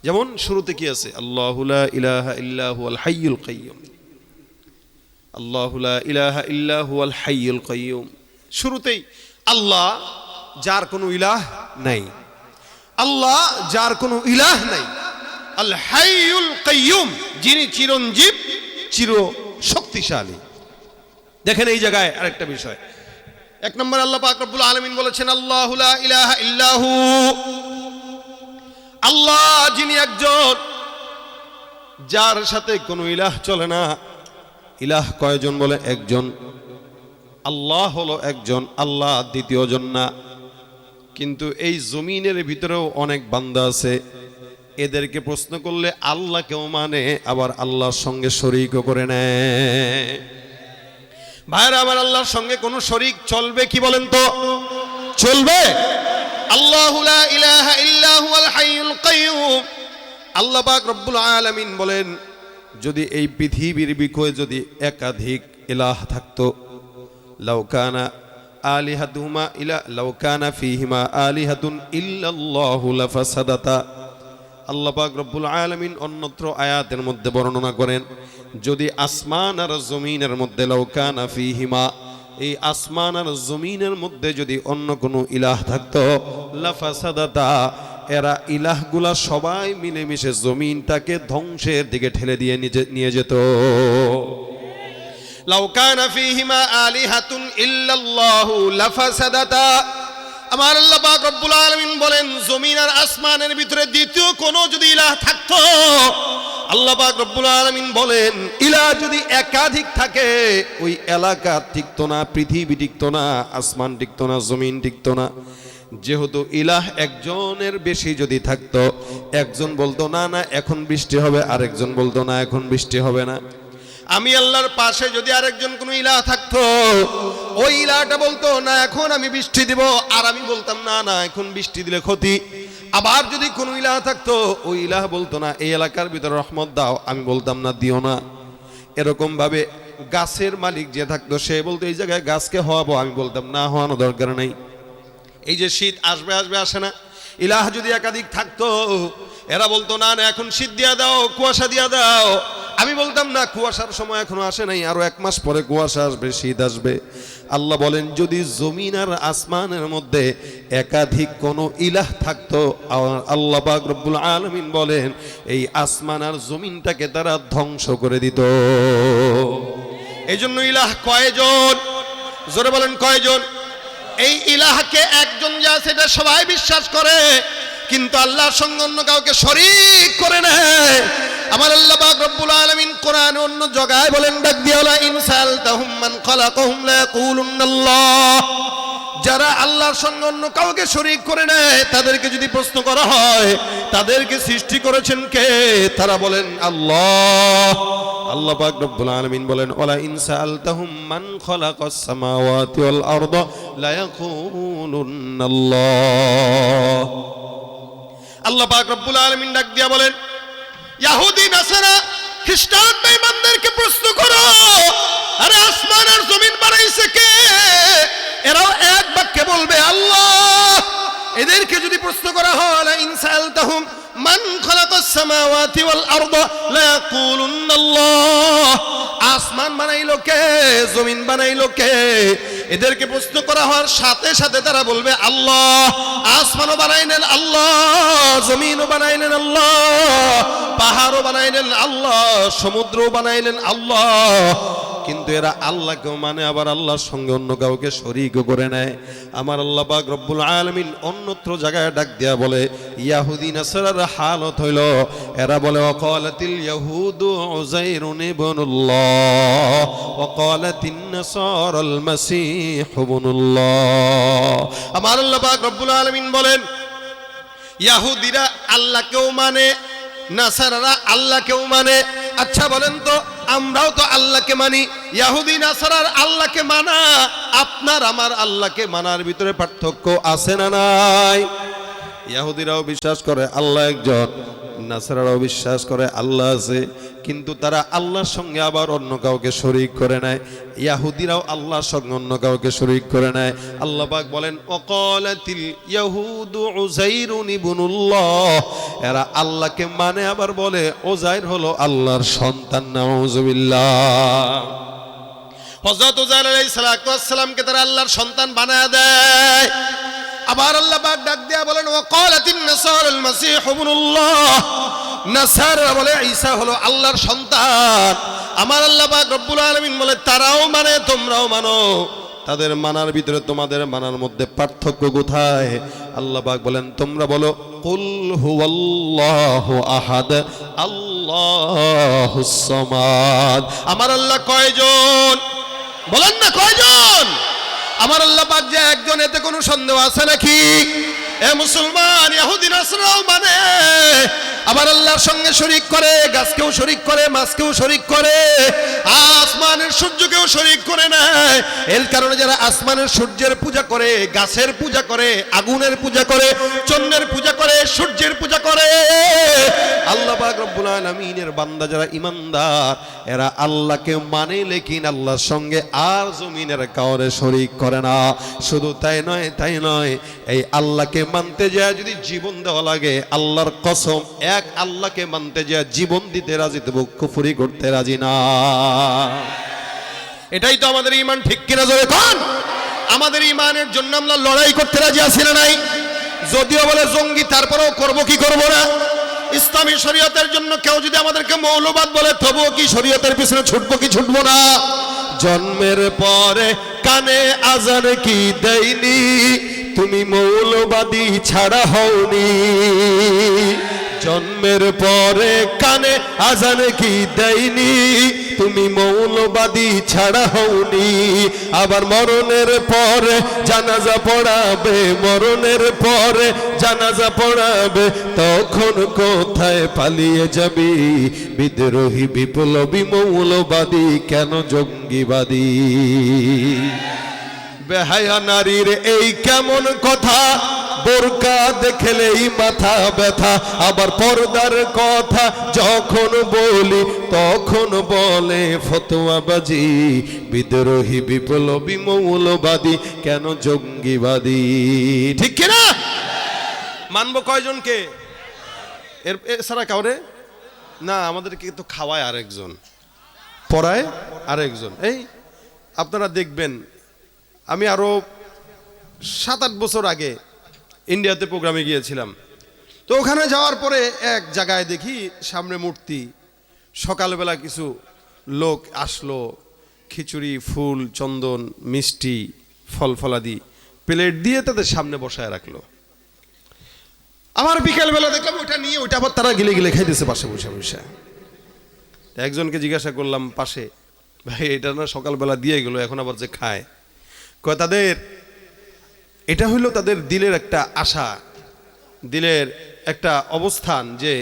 যেমন শুরুতে কি আছে? আল্লাহু লা ইলাহা ইল্লা হুয়াল হাইয়ুল কাইয়্যুম, আল্লাহু লা ইলাহা ইল্লা হুয়াল হাইয়ুল কাইয়্যুম। শুরুতেই আল্লাহ যার কোনো ইলাহ নাই, আল্লাহ যার কোনো ইলাহ নাই, আল হাইয়ুল কাইয়ুম, যিনি চিরঞ্জীব, চির শক্তিশালী। দেখেন এই জায়গায় আরেকটা বিষয়, এক নম্বর আল্লাহ পাক রব্বুল আলামিন বলেছেন আল্লাহু লা ইলাহা ইল্লাহু, আল্লাহ যিনি একজন, যার সাথে কোনো ইলাহ চলে না। ইলাহ কয়জন বলে? একজন। আল্লাহ হলো একজন, আল্লাহ দ্বিতীয় জন না। কিন্তু এই জমিনের ভিতরেও অনেক বান্দা আছে, এদেরকে প্রশ্ন করলে আল্লাহকেও মানে, আবার আল্লাহর সঙ্গে শরীকও করে নেয়। ভাইরা আমার, আল্লাহর সঙ্গে কোন শরীক চলবে কি বলেন তো? চলবে? আল্লাহু লা ইলাহা ইল্লা হুয়াল হাইয়ুল কাইয়ুম, আল্লাহ পাক রব্বুল আলামিন বলেন, যদি এই পৃথিবীর বিষয়ে যদি একাধিক ইলাহ থাকতো, লাউ কানা আলিহাতুহুমা ইলা লাউ কানা ফীহিমা আলিহাতুন ইল্লাল্লাহু লাফাসাদাতা। আল্লাহ পাক রব্বুল আলামিন অন্যত্র আয়াতের মধ্যে বর্ণনা করেন, যদি আসমান আর জমিনের মধ্যে, লাউ কানা ফীহিমা, এই আসমান আর জমিনের মধ্যে যদি অন্য কোনো ইলাহ থাকতো, লাফাসাদাতা, এরা ইলাহগুলা সবাই মিলেমিশে জমিনটাকে ধ্বংসের দিকে ঠেলে দিয়ে নিয়ে যেত। লাউ কানা ফীহিমা আলিহাতুন ইল্লাল্লাহু লাফাসাদাতা। আমার আল্লাহ পাক রব্বুল আলামিন বলেন, জমিন আর আসমানের ভিতরে দ্বিতীয় কোনো যদি ইলাহ থাকতো, আল্লাহ পাক রব্বুল আলামিন বলেন, ইলাহ যদি একাধিক থাকে, ওই এলাকা টিকতো না, পৃথিবী টিকতো না, আসমান টিকতো না, জমিন টিকতো না। যেহেতু ইলাহ একজনের বেশি যদি থাকতো, একজন বলতো না না এখন বৃষ্টি হবে, আরেকজন বলতো না এখন বৃষ্টি হবে না। আমি আল্লাহর পাশে যদি আরেকজন কোনো ইলাহ থাকতো, ওই ইলাহটা বলতো না এখন আমি বৃষ্টি দিব, আর আমি বলতাম না না এখন বৃষ্টি দিলে ক্ষতি। আবার যদি কোনো ইলাহ থাকতো, ওই ইলাহ বলতো না এই এলাকার ভিতরে রহমত দাও, আমি বলতাম না দিও না। এরকম ভাবে গাছের মালিক যে থাকতো, সে বলতো এই জায়গায় গাছকে হওয়াবো, আমি বলতাম না হওয়ানো দরকার নেই। এই যে শীত আসবে আসবে আসে না, ইলাহ যদি একাধিক থাকতো, এরা বলতো না না এখন শীত দিয়া দাও, কুয়াশা দিয়া দাও, আমি বলতাম না কুয়াশার সময় এখনো আসে নাই, আরো 1 মাস পরে কুয়াশা আসবে, শীত আসবে। আল্লাহ বলেন, যদি জমিন আর আসমানের মধ্যে একাধিক কোনো ইলাহ থাকতো, আল্লাহ পাক রব্বুল আলামিন বলেন, এই আসমান আর জমিনটাকে তারা ধ্বংস করে দিত। এই জন্য ইলাহ কয়জন? জোরে বলেন কয়জন? এই ইলাহকে একজন যা সেটা সবাই বিশ্বাস করে, কিন্তু আল্লাহর সঙ্গে অন্য কাউকে শরীক করে নেয়। আমার আল্লাহ পাক রব্বুল আলামিন কোরআনে অন্য জায়গায় বলেন, ডাক দিয়া লা ইনসালতাহুম মান খালাকাহুম লা ইয়াকুলুন্নাল্লাহ, যারা আল্লাহর সঙ্গে অন্য কাউকে শরীক করে নেয়, তাদেরকে যদি প্রশ্ন করা হয় তাদেরকে সৃষ্টি করেছেন কে, তারা বলেন আল্লাহ। আল্লাহ পাক রব্বুল আলামিন বলেন, ওয়ালা ইনসালতাহুম মান খালাকাস সামাওয়াতি ওয়াল আরদা লা ইয়াকুলুন্নাল্লাহ। আল্লাহ পাক রব্বুল আলামিন ডাক দিয়া বলেন, ইহুদি নাসারা খ্রিস্টান বেঈমানদেরকে প্রশ্ন করো, আরে আসমান আর জমিন বানাইছে কে? এরাও এক বাক্যে বলবে আল্লাহ। এদেরকে যদি প্রশ্ন করা হয়, লা ইনসালতাহুম মান খালাকাস সামাওয়াতি ওয়াল আরদা লা ইয়াকুলুন্নাল্লাহ, আসমান বানাইলো কে, জমিন বানাইলো কে? এদেরকে প্রশ্ন করা হওয়ার সাথে সাথে তারা বলবে আল্লাহ। আসমানও বানাইলেন আল্লাহ, জমিনও বানাইলেন আল্লাহ, পাহাড়ও বানাইলেন আল্লাহ, সমুদ্রও বানাইলেন আল্লাহ। কিন্তু এরা আল্লাহকেও মানে, আবার আল্লাহর সঙ্গে অন্য কাউকে শরীকও করে নেয়। আমার আল্লাহ পাক রব্বুল আলামিন অন্যত্র জায়গায় ডাক দিয়া বলে, ইহুদি নাসারার হালত হইল, এরা বলে ওয়াকালাতিল ইয়াহুদু উযাইরুন ইবনুল্লাহ ওয়া ক্বালাতিন নাসারাল মাসীহ ইবনুল্লাহ। আমার আল্লাহ পাক রব্বুল আলামিন বলেন, ইহুদিরা আল্লাহকেও মানে, নাসারারা আল্লাহকেও মানে। আচ্ছা বলেন তো, আমরাও তো আল্লাহকে মানি, ইহুদি নাসারার আল্লাহকে মানা আপনার আমার আল্লাহকে মানার ভিতরে পার্থক্য আছে না নাই? ইহুদিরাও বিশ্বাস করে আল্লাহ একজন, নাসারারাও বিশ্বাস করে আল্লাহ আছে, কিন্তু তারা আল্লাহর সঙ্গে আবার অন্য কাউকে শরীক করে নেয়। ইহুদিরাও আল্লাহর সঙ্গে অন্য কাউকে শরীক করে নেয়। আল্লাহ পাক বলেন, ওয়াকালাতিল ইয়াহুদু উযাইরুন ইবনুল্লাহ, এরা আল্লাহকে মানে আবার বলে উযাইর হলো আল্লাহর সন্তান। নাউযুবিল্লাহ। হযরত উযাইর আলাইহিস সালাতু ওয়াস সালামকে তারা আল্লাহর সন্তান বানায় দেয়। আবার আল্লাহ পাক ডাক দিয়া বলেন ওয়াকালাতিন নাসারাল মাসীহ ইবনুল্লাহ, নাসারা বলে ঈসা হলো আল্লাহর সন্তান। আমার আল্লাহ পাক রব্বুল আলামিন বলে তারাও মানে তোমরাও মানো, তাদের মানার ভিতরে তোমাদের মানার মধ্যে পার্থক্য কোথায়? আল্লাহ পাক বলেন তোমরা বলো কুল হুয়াল্লাহু আহাদ আল্লাহুস সামাদ। আমার আল্লাহ কয়জন বলেন না, কয়জন? আমার আল্লাহ পাক যে একজন, এতে কোনো সন্দেহ আছে নাকি? এ মুসলমান, ইহুদি নাসরাও মানে আবার আল্লাহর সঙ্গে শরীক করে, গাছকেও শরীক করে, মাছকেও শরীক করে, আসমানের সূর্যকেও শরীক করে নেয়। এর কারণে যারা আসমানের সূর্যের পূজা করে, গাছের পূজা করে, আগুনের পূজা করে, চন্দ্রের পূজা করে, সূর্যের পূজা করে, আল্লাহ পাক রব্বুল আলামিনের বান্দা যারা ঈমানদার, এরা আল্লাহকে মানে, লেকিন আল্লাহর সঙ্গে আর জমিনের কাউরে শরীক করে না। শুধু তাই নয়, এই আল্লাহকে মানতে যায় যদি জীবন দেওয়া লাগে, আল্লাহর কসম, এক আল্লাহকে মানতে যায় জীবন দিতে রাজি, তবু কুফরি করতে রাজি না। এটাই তো আমাদের ঈমান, ঠিক কিনা জোরে কোন? আমাদের ঈমানের জন্য আমরা লড়াই করতে রাজি আছি না নাই? যদিও বলে জঙ্গি, তারপরেও করব কি করব না? ইসলামী শরীয়তের জন্য কেউ যদি আমাদেরকে মৌলবাদ বলে, তবুও কি শরীয়তের পিছনে ছুটবো কি ছুটবো না? জন্মের পরে কানে আজান কি দেয়নি, তুমি মৌলবাদী ছাড়া হওনি। জন্মের পরে কানে আজান কি দেয়নি, তুমি মৌলবাদী ছাড়া হওনি। আবার মরণের পরে জানাজা পড়াবে, মরণের পরে জানাজা পড়াবে, তখন কোথায় পালিয়ে যাবি? বিদ্রোহী বিপ্লবী মৌলবাদী কেন জঙ্গিবাদী? বেহায়া নারীর এই কেমন কথা, বোরকা দেখলেই মাথা ব্যথা। আবার পর্দার কথা যখন বলি, তখন বলে ফতোয়াবাজি। বিদ্রোহী বিপ্লবী মৌলবাদী কেন জঙ্গিবাদী? ঠিক কিনা? মানবো কয়জনকে? এছাড়া কাউরে না। আমাদেরকে তো খাওয়ায় আরেকজন, পড়ায় আরেকজন। এই আপনারা দেখবেন, আমি আরো 7-8 বছর আগে ইন্ডিয়াতে প্রোগ্রামে গিয়েছিলাম। তো ওখানে যাওয়ার পরে এক জায়গায় দেখি সামনে মূর্তি। সকালবেলা কিছু লোক আসলো, খিচুড়ি, ফুল, চন্দন, মিষ্টি, ফল ফলাদি প্লেট দিয়ে তাদের সামনে বসায় রাখলো। আমার বিকেলবেলা দেখলাম ওইটা নিয়ে, ওইটা আবার তারা গিলে গিলে খাইতেছে পাশে বসে বসে। একজনকে জিজ্ঞাসা করলাম পাশে, ভাই এটা না সকালবেলা দিয়ে গেলো, এখন আবার যে খায়? কয় তাদের এটা হইল তাদের দিলের একটা আশা, দিলের একটা অবস্থান, যে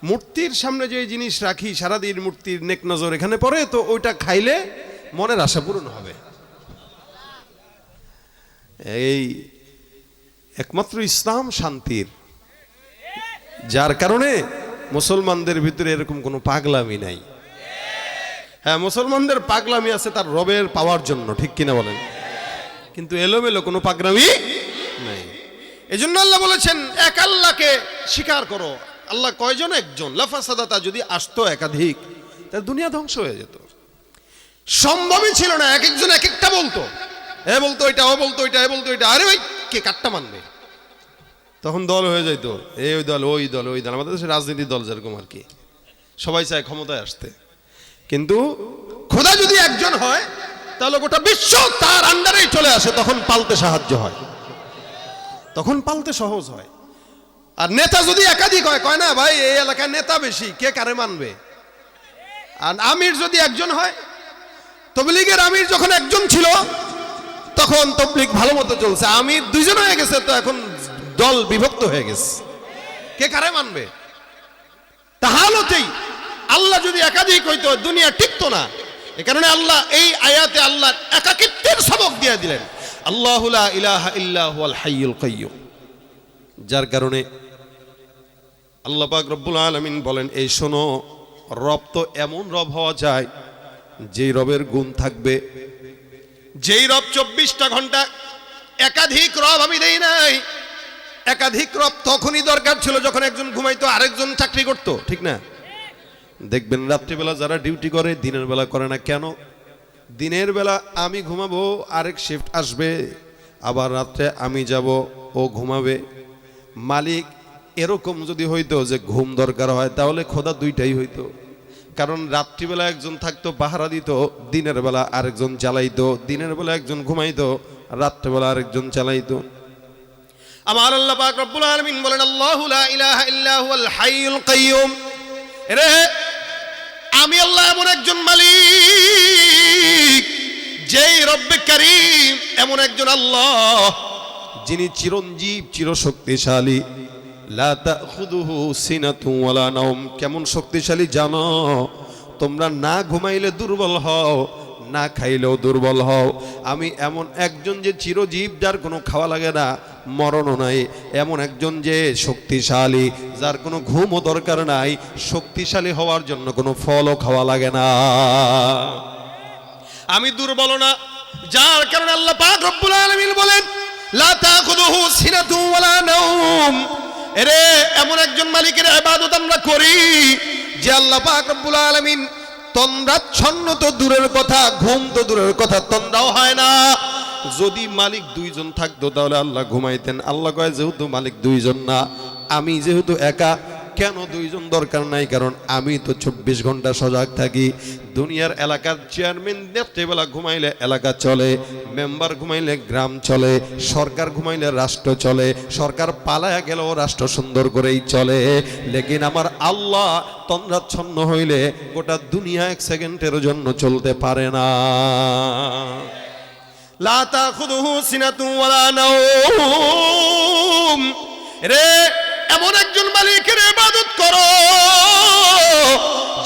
মূর্তির সামনে যে জিনিস রাখি সারাদিন মূর্তির নেক নজর এখানে পড়ে, তো ওইটা খাইলে মনের আশা পূরণ হবে। এই একমাত্র ইসলাম শান্তির, যার কারণে মুসলমানদের ভিতরে এরকম কোনো পাগলামি নাই। হ্যাঁ, মুসলমানদের পাগলামি আছে তার রবের পাওয়ার জন্য, ঠিক কিনা বলেন? কিন্তু এলোমেলো কোনো পাগলামি নাই। এজন্য আল্লাহ বলেছেন এক আল্লাহকে স্বীকার করো। আল্লাহ কয়জন? একজন। লাফাসাদাতা, যদি আসতো একাধিক, তাহলে দুনিয়া ধ্বংস হয়ে যেত। সম্ভবই ছিল না, এক একজন এক একটা বলতো, এ বলতো এটা, ও বলতো এটা, এ বলতো এটা। আরে ভাই, কে কাটটা মানবে? তখন দল হয়ে যাইতো, এই দল ওই দল ওই দল। আমাদের দেশে রাজনীতির দল যেরকম আর কি, সবাই চায় ক্ষমতায় আসতে। কিন্তু খোদা যদি একজন হয়, তাহলে গোটা বিশ্ব তার আন্ডারেই চলে আসে। তখন পালতে সাহায্য হয়, তখন পালতে সহজ হয়। আর নেতা যদি একাধিক হয়, কয় না ভাই এই এলাকায় নেতা বেশি, কে কারে মানবে? আর আমির যদি একজন হয়, তবলিগের আমির যখন একজন ছিল, তখন তবলিগ ভালো মতো চলছে। আমির 2 জন হয়ে গেছে, তো এখন দল বিভক্ত হয়ে গেছে, কে কারে মানবে? তাহলেই আল্লাহ যদি একাধিক হইতো, দুনিয়া টিকতো না। এ কারণে আল্লাহ এই আয়াতে আল্লাহ একাকিত্বের সবক দিয়ে দিলেন, আল্লাহু লা ইলাহা ইল্লা হুয়াল হাইয়ুল কাইয়্যুম। যার কারণে আল্লাহ পাক রব্বুল আলামিন বলেন, এই শোনো, রব তো এমন রব হওয়া যায় যেই রবের গুণ থাকবে, যেই রব 24টা ঘন্টা। একাধিক রব আমি দেই নাই। একাধিক রব তখনই দরকার ছিল যখন একজন ঘুমাইতো, আরেকজন চাকরি করতো, ঠিক না? দেখবেন রাত্রিবেলা যারা ডিউটি করে, দিনের বেলা করে না কেন? দিনের বেলা আমি ঘুমাবো, আরেক শিফট আসবে, আবার রাত্রে আমি যাব, ও ঘুমাবে। মালিক এরকম যদি হইতো যে ঘুম দরকার হয় তাহলে খোদা দুইটাই হইতো, কারণ রাত্রিবেলা একজন থাকতো পাহারা দিত, দিনের বেলা আরেকজন চালাইতো, দিনের বেলা একজন ঘুমাইতো, রাত্রিবেলা আরেকজন চালাইতো। আমার আল্লাহ পাক রব্বুল আলামিন বলেন আল্লাহু লা ইলাহা ইল্লা হুয়াল হাইয়ুল কাইয়ুম। রে আমি আল্লাহ এমন একজন মালিক, যেই রব্বে কারীম, এমন একজন আল্লাহ যিনি চিরঞ্জীব, চিরশক্তিশালী। লা তাখুযুহু সিনাতু ওয়ালা নাওম। কেমন শক্তিশালী জানো? তোমরা না ঘুমাইলে দুর্বল হও, না খাইলেও দুর্বল হও। আমি এমন একজন যে চিরজীব, যার কোনো খাওয়া লাগে না, মরণও নাই। এমন একজন যে শক্তিশালী, যার কোনো ঘুমও দরকার নাই। শক্তিশালী হওয়ার জন্য কোনো ফলও খাওয়া লাগে না। আমি দুর্বল না, যার কারণে আল্লাহ পাক রব্বুল আলামিন বলেন লা তাখুযুহু সিনাতু ওয়ালা নাওম। এরে এমন একজন মালিকের ইবাদত আমরা করি যে আল্লাহ পাক রব্বুল আলামিন তন্দ্রাচ্ছন্ন তো দূরের কথা, ঘুম তো দূরের কথা, তন্দ্রাও হয় না। যদি মালিক দুইজন থাকতো তাহলে আল্লাহ ঘুমাইতেন। আল্লাহ কয় যেহেতু মালিক দুইজন না, আমি যেহেতু একা, কেন দুইজন দরকার নাই? কারণ আমি তো 24 ঘন্টা সজাগ থাকি। দুনিয়ার এলাকার চেয়ারম্যান রাত্রেবেলা ঘুমাইলে এলাকা চলে, মেম্বার ঘুমাইলে গ্রাম চলে, সরকার ঘুমাইলে রাষ্ট্র চলে, সরকার পালায়া গেলেও রাষ্ট্র সুন্দর করেই চলে। লেকিন আমার আল্লাহ তন্দ্রাচ্ছন্ন হইলে গোটা দুনিয়া 1 সেকেন্ডের জন্য চলতে পারে না। লা তাখুযুহু সিনাতুন ওয়ালা নাওম। রে এমন একজন মালিকের ইবাদত করো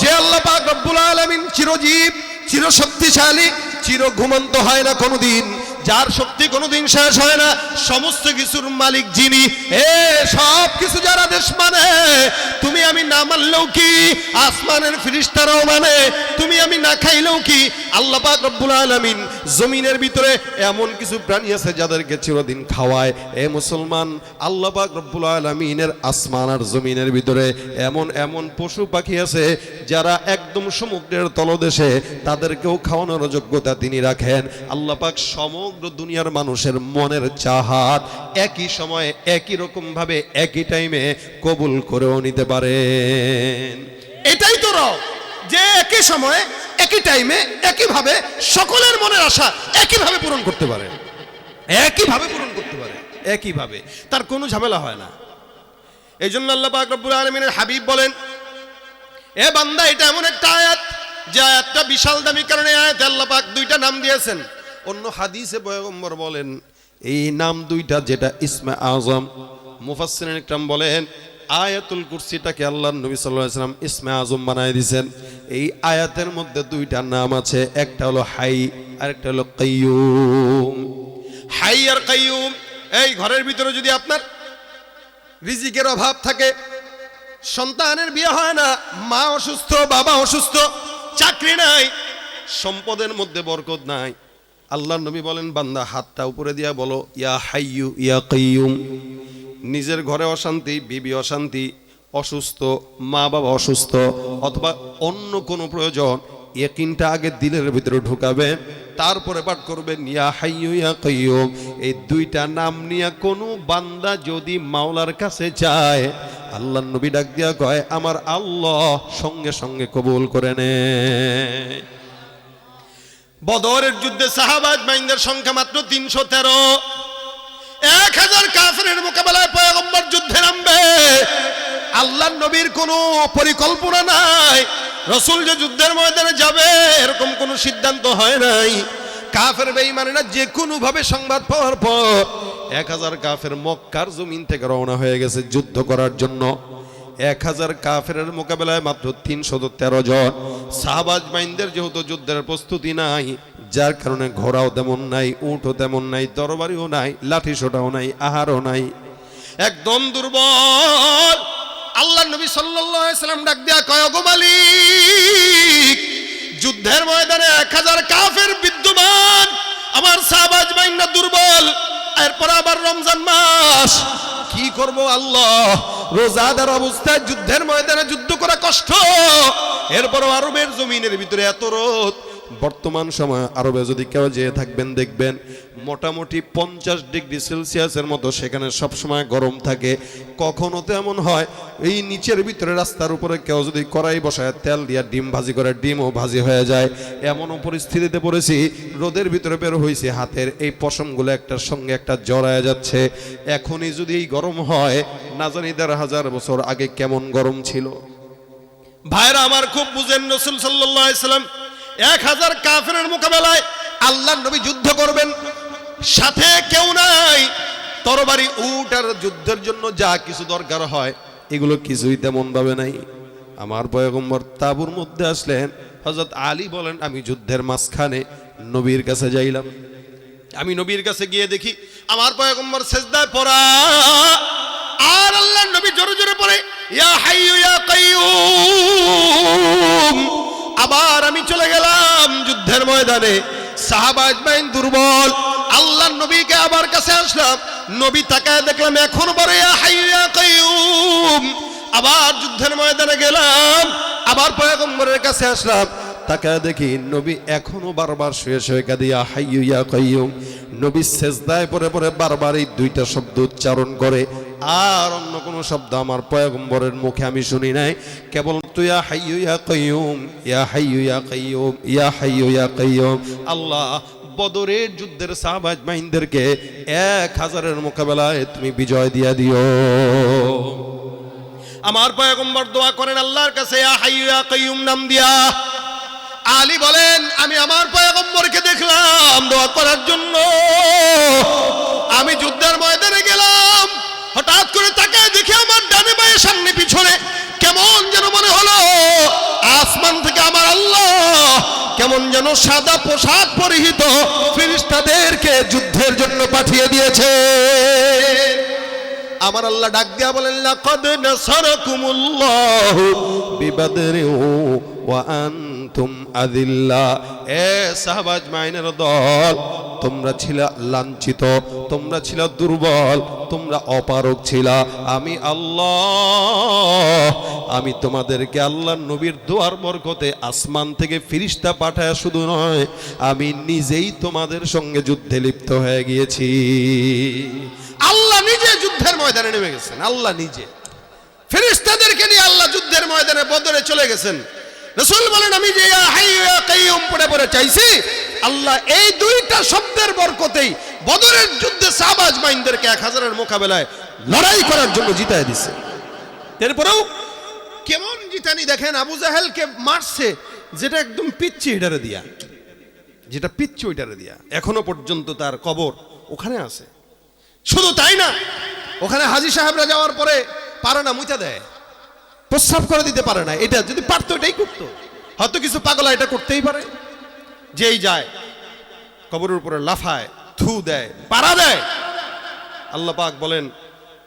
যে আল্লাহ পাক রব্বুল আলামিন চিরজীব, চিরশক্তিশালী, চির ঘুমন্ত হয় না কোনোদিন, যার শক্তি কোনোদিন শেষ হয় না, সমস্ত কিছুর মালিক যিনি, সব কিছু যার আদেশ মানে। তুমি আমি না মানলেও কি আসমানের ফেরেশতারাও মানে, তুমি আমি না খাইলেও কি আল্লাহ পাক রব্বুল আলামিন জমিনের ভিতরে এমন কিছু প্রাণী আছে যাদেরকে চিরদিন খাওয়ায়। এ মুসলমান, আল্লাহ পাক রব্বুল আলামিনের আসমান আর জমিনের ভিতরে এমন এমন পশু পাখি আছে যারা একদম সমুদ্রের তলদেশে, তাদেরকেও খাওয়ানোর যোগ্যতা তিনি রাখেন। আল্লাহ পাক সমগ্র দুনিয়ার মানুষের মনের চাহাত একই সময়ে, একই রকম ভাবে, একই টাইমে কবুল করেও নিতে পারেন। এটাই তো রব, যে একই সময়ে, একই টাইমে, একই ভাবে সকলের মনের আশা একইভাবে পূরণ করতে পারে, একইভাবে পূরণ করতে পারে, একইভাবে, তার কোনো ঝামেলা হয় না। এই জন্য আল্লাহ পাক রব্বুল আলামিনের হাবিব বলেন, এ বান্দা, এটা এমন একটা আয়াত যে আয়াতটা বিশাল দামি, কারণে আয়াতে আল্লাহ পাক দুইটা নাম দিয়েছেন। অন্য হাদিসে পয়গম্বর বলেন এই নাম দুইটা, যেটা ইসমে আজম, মুফাসসিরিন ইকরাম বলেন আয়াতুল কুরসিটাকে আল্লাহর নবী সাল্লাল্লাহু আলাইহি ওয়াসাল্লাম ইসমে আজম বানায় দিয়েছেন। এই আয়াতের মধ্যে দুইটা নাম আছে, একটা হলো হাই আর একটা হলো কাইয়ুম। হাই আর কাইয়ুম, এই ঘরের ভিতরে যদি আপনার রিজিকের অভাব থাকে, সন্তানের বিয়ে হয় না, মা অসুস্থ, বাবা অসুস্থ, চাকরি নাই, সম্পদের মধ্যে বরকত নাই, আল্লাহর নবী বলেন বান্দা হাতটা উপরে দিয়া বলো ইয়া হাইয়ু ইয়া কাইয়ুম। নিজের ঘরে অশান্তি, বিবি অশান্তি, অসুস্থ, মা বাবা অসুস্থ, অথবা অন্য কোনো প্রয়োজন, ইয়াকিনটা আগে দিলের ভিতরে ঢুকাবে, তারপরে পাঠ করবে ইয়া হাইয়ু ইয়া কাইয়ুম। এই দুইটা নাম নিয়ে কোনো বান্দা যদি মাওলার কাছে যায়, আল্লাহর নবী ডাক দিয়া কয় আমার আল্লাহ সঙ্গে সঙ্গে কবুল করে নেয়। বদরের যুদ্ধে সাহাবা আজমাইনদের সংখ্যা মাত্র 313। 1000 কাফিরের মোকাবেলায় পয়গম্বর যুদ্ধে নামবে। আল্লাহর নবীর কোনো পরিকল্পনা নাই, রাসূল যে যুদ্ধের ময়দানে যাবে এরকম কোনো সিদ্ধান্ত হয় নাই। কাফের বেঈমানেরা যে কোনো ভাবে সংবাদ পাওয়ার পর 1000 কাফের মক্কার জমিন থেকে রওনা হয়ে গেছে যুদ্ধ করার জন্য। 1000 কাফেরের মোকাবেলায় মাত্র 313 জন। সাহাবা আজমাইনদের যেহেতু যুদ্ধের প্রস্তুতি নাই, যার কারণে ঘোড়াও তেমন নাই, উটও তেমন নাই, তরবারিও নাই, লাঠি সোটাও নাই, আহারও নাই, একদম দুর্বল। আল্লাহর নবী সাল্লাল্লাহু আলাইহি সাল্লাম ডাক দেয়া কয় ওগো মালিক, যুদ্ধের ময়দানে 1000 কাফের বিদ্যমান, আমার সাহাবা আজমাইনরা দুর্বল, এরপর আবার রমজান মাস, কি করব আল্লাহ? রোজাদার অবস্থায় যুদ্ধের ময়দানে যুদ্ধ করা কষ্ট, এরপর আরবের জমিনের ভিতরে এত রোদ, বর্তমান সময় আরবে যদি কেউ যেয়ে থাকবেন দেখবেন মোটামুটি 50 ডিগ্রি সেলসিয়াসের মতো সেখানে সবসময় গরম থাকে। কখনো তো এমন হয় এই নিচের ভিতরে রাস্তার উপরে কেউ যদি কড়াই বসায় তেল দিয়ে ডিম ভাজি করে ডিমও ভাজি হয়ে যায়। এমনও পরিস্থিতিতে পড়েছি, রোদের ভিতরে বের হয়েছে, হাতের এই পশমগুলো একটার সঙ্গে একটা জড়ায় যাচ্ছে। এখনই যদি এই গরম হয়, না জানি 1000 বছর আগে কেমন গরম ছিল। ভাইরা আমার খুব বুঝেন, রাসূল সাল্লাল্লাহু আলাইহি সাল্লাম 1000 কাফেরের মোকাবেলায় আল্লাহর নবী যুদ্ধ করবেন, সাথে কেউ নাই, তরবারি উট আর যুদ্ধের জন্য যা কিছু দরকার হয় এগুলো কিছুই তেমন ভাবে নাই। আমার পয়গম্বর তাঁবুর মধ্যে আসলেন। হযরত আলী বলেন, আমি যুদ্ধের মাঝখানে নবীর কাছে যাইলাম। আমি নবীর কাছে গিয়ে দেখি আমার পয়গম্বর সিজদায় পড়া, আর আল্লাহর নবী জোরে জোরে পড়ে ইয়া হাইয়ু ইয়া কাইয়ুম। আবার আমি চলে গেলাম যুদ্ধের ময়দানে, সাহাবা আজমাইন দুর্বল, আল্লাহর নবীকে আবার কাছে আসলাম, নবী তাকায় দেখলাম এখন পরে ইয়া হাইয়ু ইয়া কাইয়ুম। আবার যুদ্ধের ময়দানে গেলাম, আবার পয়গম্বরের কাছে আসলাম, তাকায় দেখি নবী এখনো বারবার শুয়ে শুয়ে কাঁদে ইয়া হাইয়ু ইয়া কাইয়ুম। নবী সিজদায় পড়ে পড়ে বারবার এই দুইটা শব্দ উচ্চারণ করে, আর অন্য কোনো শব্দ আমার পয়গম্বরের মুখে আমি শুনি নাই। কেবল তুই ইয়া হাইয়ু ইয়া কাইয়ুম, ইয়া হাইয়ু ইয়া কাইয়ুম, ইয়া হাইয়ু ইয়া কাইয়ুম। আল্লাহ বদরের যুদ্ধের সাহাবা আজমাইনদেরকে 1000-এর মোকাবেলায় তুমি বিজয় দিয়া দিও। আমার পয়গম্বর দোয়া করেন আল্লাহর কাছে ইয়া হাইয়ু ইয়া কাইয়ুম নাম দিয়া। আলী বলেন, আমি আমার পয়গম্বরকে দেখলাম দোয়া করার জন্য। আমি যুদ্ধের ময়দানে গেলাম, হঠাৎ করে তাকায় দেখি আমার ডানে বাঁয়ে সামনে পিছনে কেমন যেন মনে হলো আসমান থেকে আমার আল্লাহ কেমন যেন সাদা পোশাক পরিহিত ফেরেশতাদেরকে যুদ্ধের জন্য পাঠিয়ে দিয়েছে। আমার আল্লাহ ডাক দিয়া বলেন, লাকাদ নাসারাকুমুল্লাহু বিবাদরি ওয়া আনতুম আযিল্লা। এ সাহাবা আজমাইনের দল, তোমরা ছিলা লাঞ্ছিত, তোমরা ছিলা দুর্বল, তোমরা অপারগ ছিলা। আমি আল্লাহ, আমি তোমাদেরকে আল্লাহর নবীর দোয়ার বরকতে আসমান থেকে ফেরেশতা পাঠায় শুধু নয়, আমি নিজেই তোমাদের সঙ্গে যুদ্ধে লিপ্ত হয়ে গিয়েছি। আল্লাহ নিজে যুদ্ধের ময়দানে নেমে গেছেন, আল্লাহ নিজে ফেরেশতাদেরকে নিয়ে আল্লাহ যুদ্ধের ময়দানে বদরে চলে গেছেন। রাসূল বলেন, আমি যে ইয়া হাইয়ু ইয়া কাইয়ুম পড়ে পড়ে চাইছি, আল্লাহ এই দুইটা শব্দের বরকতেই বদরের যুদ্ধে সাহাবা আজমাইনদেরকে 1000-এর মোকাবেলায় লড়াই করার জন্য জিতায় দিছে। এরপরেও কেমন জিতানি দেখেন, আবু জাহেলকে মারছে যেটা একদম পিচ্ছি এটারে দিয়া, যেটা পিচ্ছি ওইটারে দিয়া, এখনো পর্যন্ত তার কবর ওখানে আছে। শুধু তাই না, ওখানে হাজী সাহেবরা যাওয়ার পরে পারে না, মুইতা দেয়, প্রস্রাব করে দিতে পারে না। এটা যদি পারতো এটাই করতো। হয়তো কিছু পাগলা এটা করতেই পারে, যেই যায় কবরের উপরে লাফায়, থু দেয়, পাড়া দেয়। আল্লাহ পাক বলেন,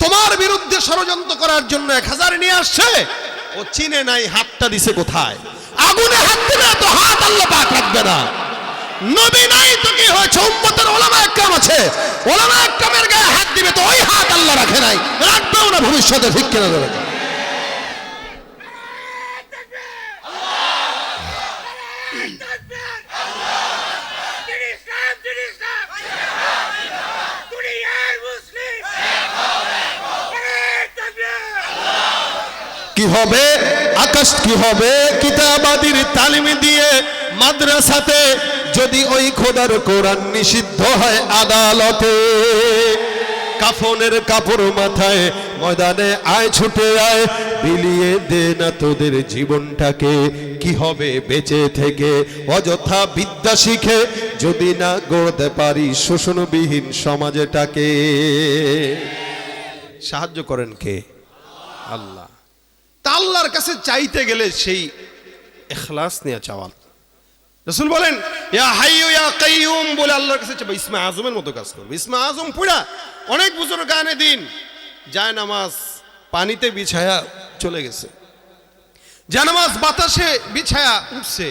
তোমার বিরুদ্ধে ষড়যন্ত্র করার জন্য 1000 নিয়ে আসছে, ও চিনে নাই হাতটা দিছে কোথায়। আগুনে হাত দিবে তো হাত আল্লাহ পাক রাখবে না। নবী নাই তো কি হয়েছে, উম্মতের উলামা একরাম আছে, উলামা একরামের গায়ে হাত দিবে তো ওই হাত আল্লাহ রাখে নাই, রাখবেও না ভবিষ্যতে। ঠিক কিনা ধরে কি হবে, আকাশ কি হবে, কিতাবাদির তালিম দিয়ে মাদ্রাসাতে যদি ওই খোদার কোরআন নিষিদ্ধ হয় আদালতে। কাফনের কাপড় মাথায় ময়দানে আয়, ছুটে আয়, বিলিয়ে দে না তোদের জীবনটাকে। কি হবে বেঁচে থেকে অযথা বিদ্যা শিখে যদি না গড়তে পারি শোষণবিহীন সমাজটাকে। সাহায্য করেন কে? আল্লাহ। তা আল্লাহর কাছে চাইতে গেলে সেই ইখলাস নিয়ে চাওয়া। রাসূল বলেন, ইয়া হাইয়ু ইয়া কাইয়ুম বলে আল্লাহর কাছে চাইবে, ইসমে আজমের মতো কাজ করবে। ইসমে আজম পড়া অনেক বুজুর্গ গানে দিন যায় নামাজ পানিতে বিছায়া চলে গেছে, জানামাজ বাতাসে বিছায়া উঠছে।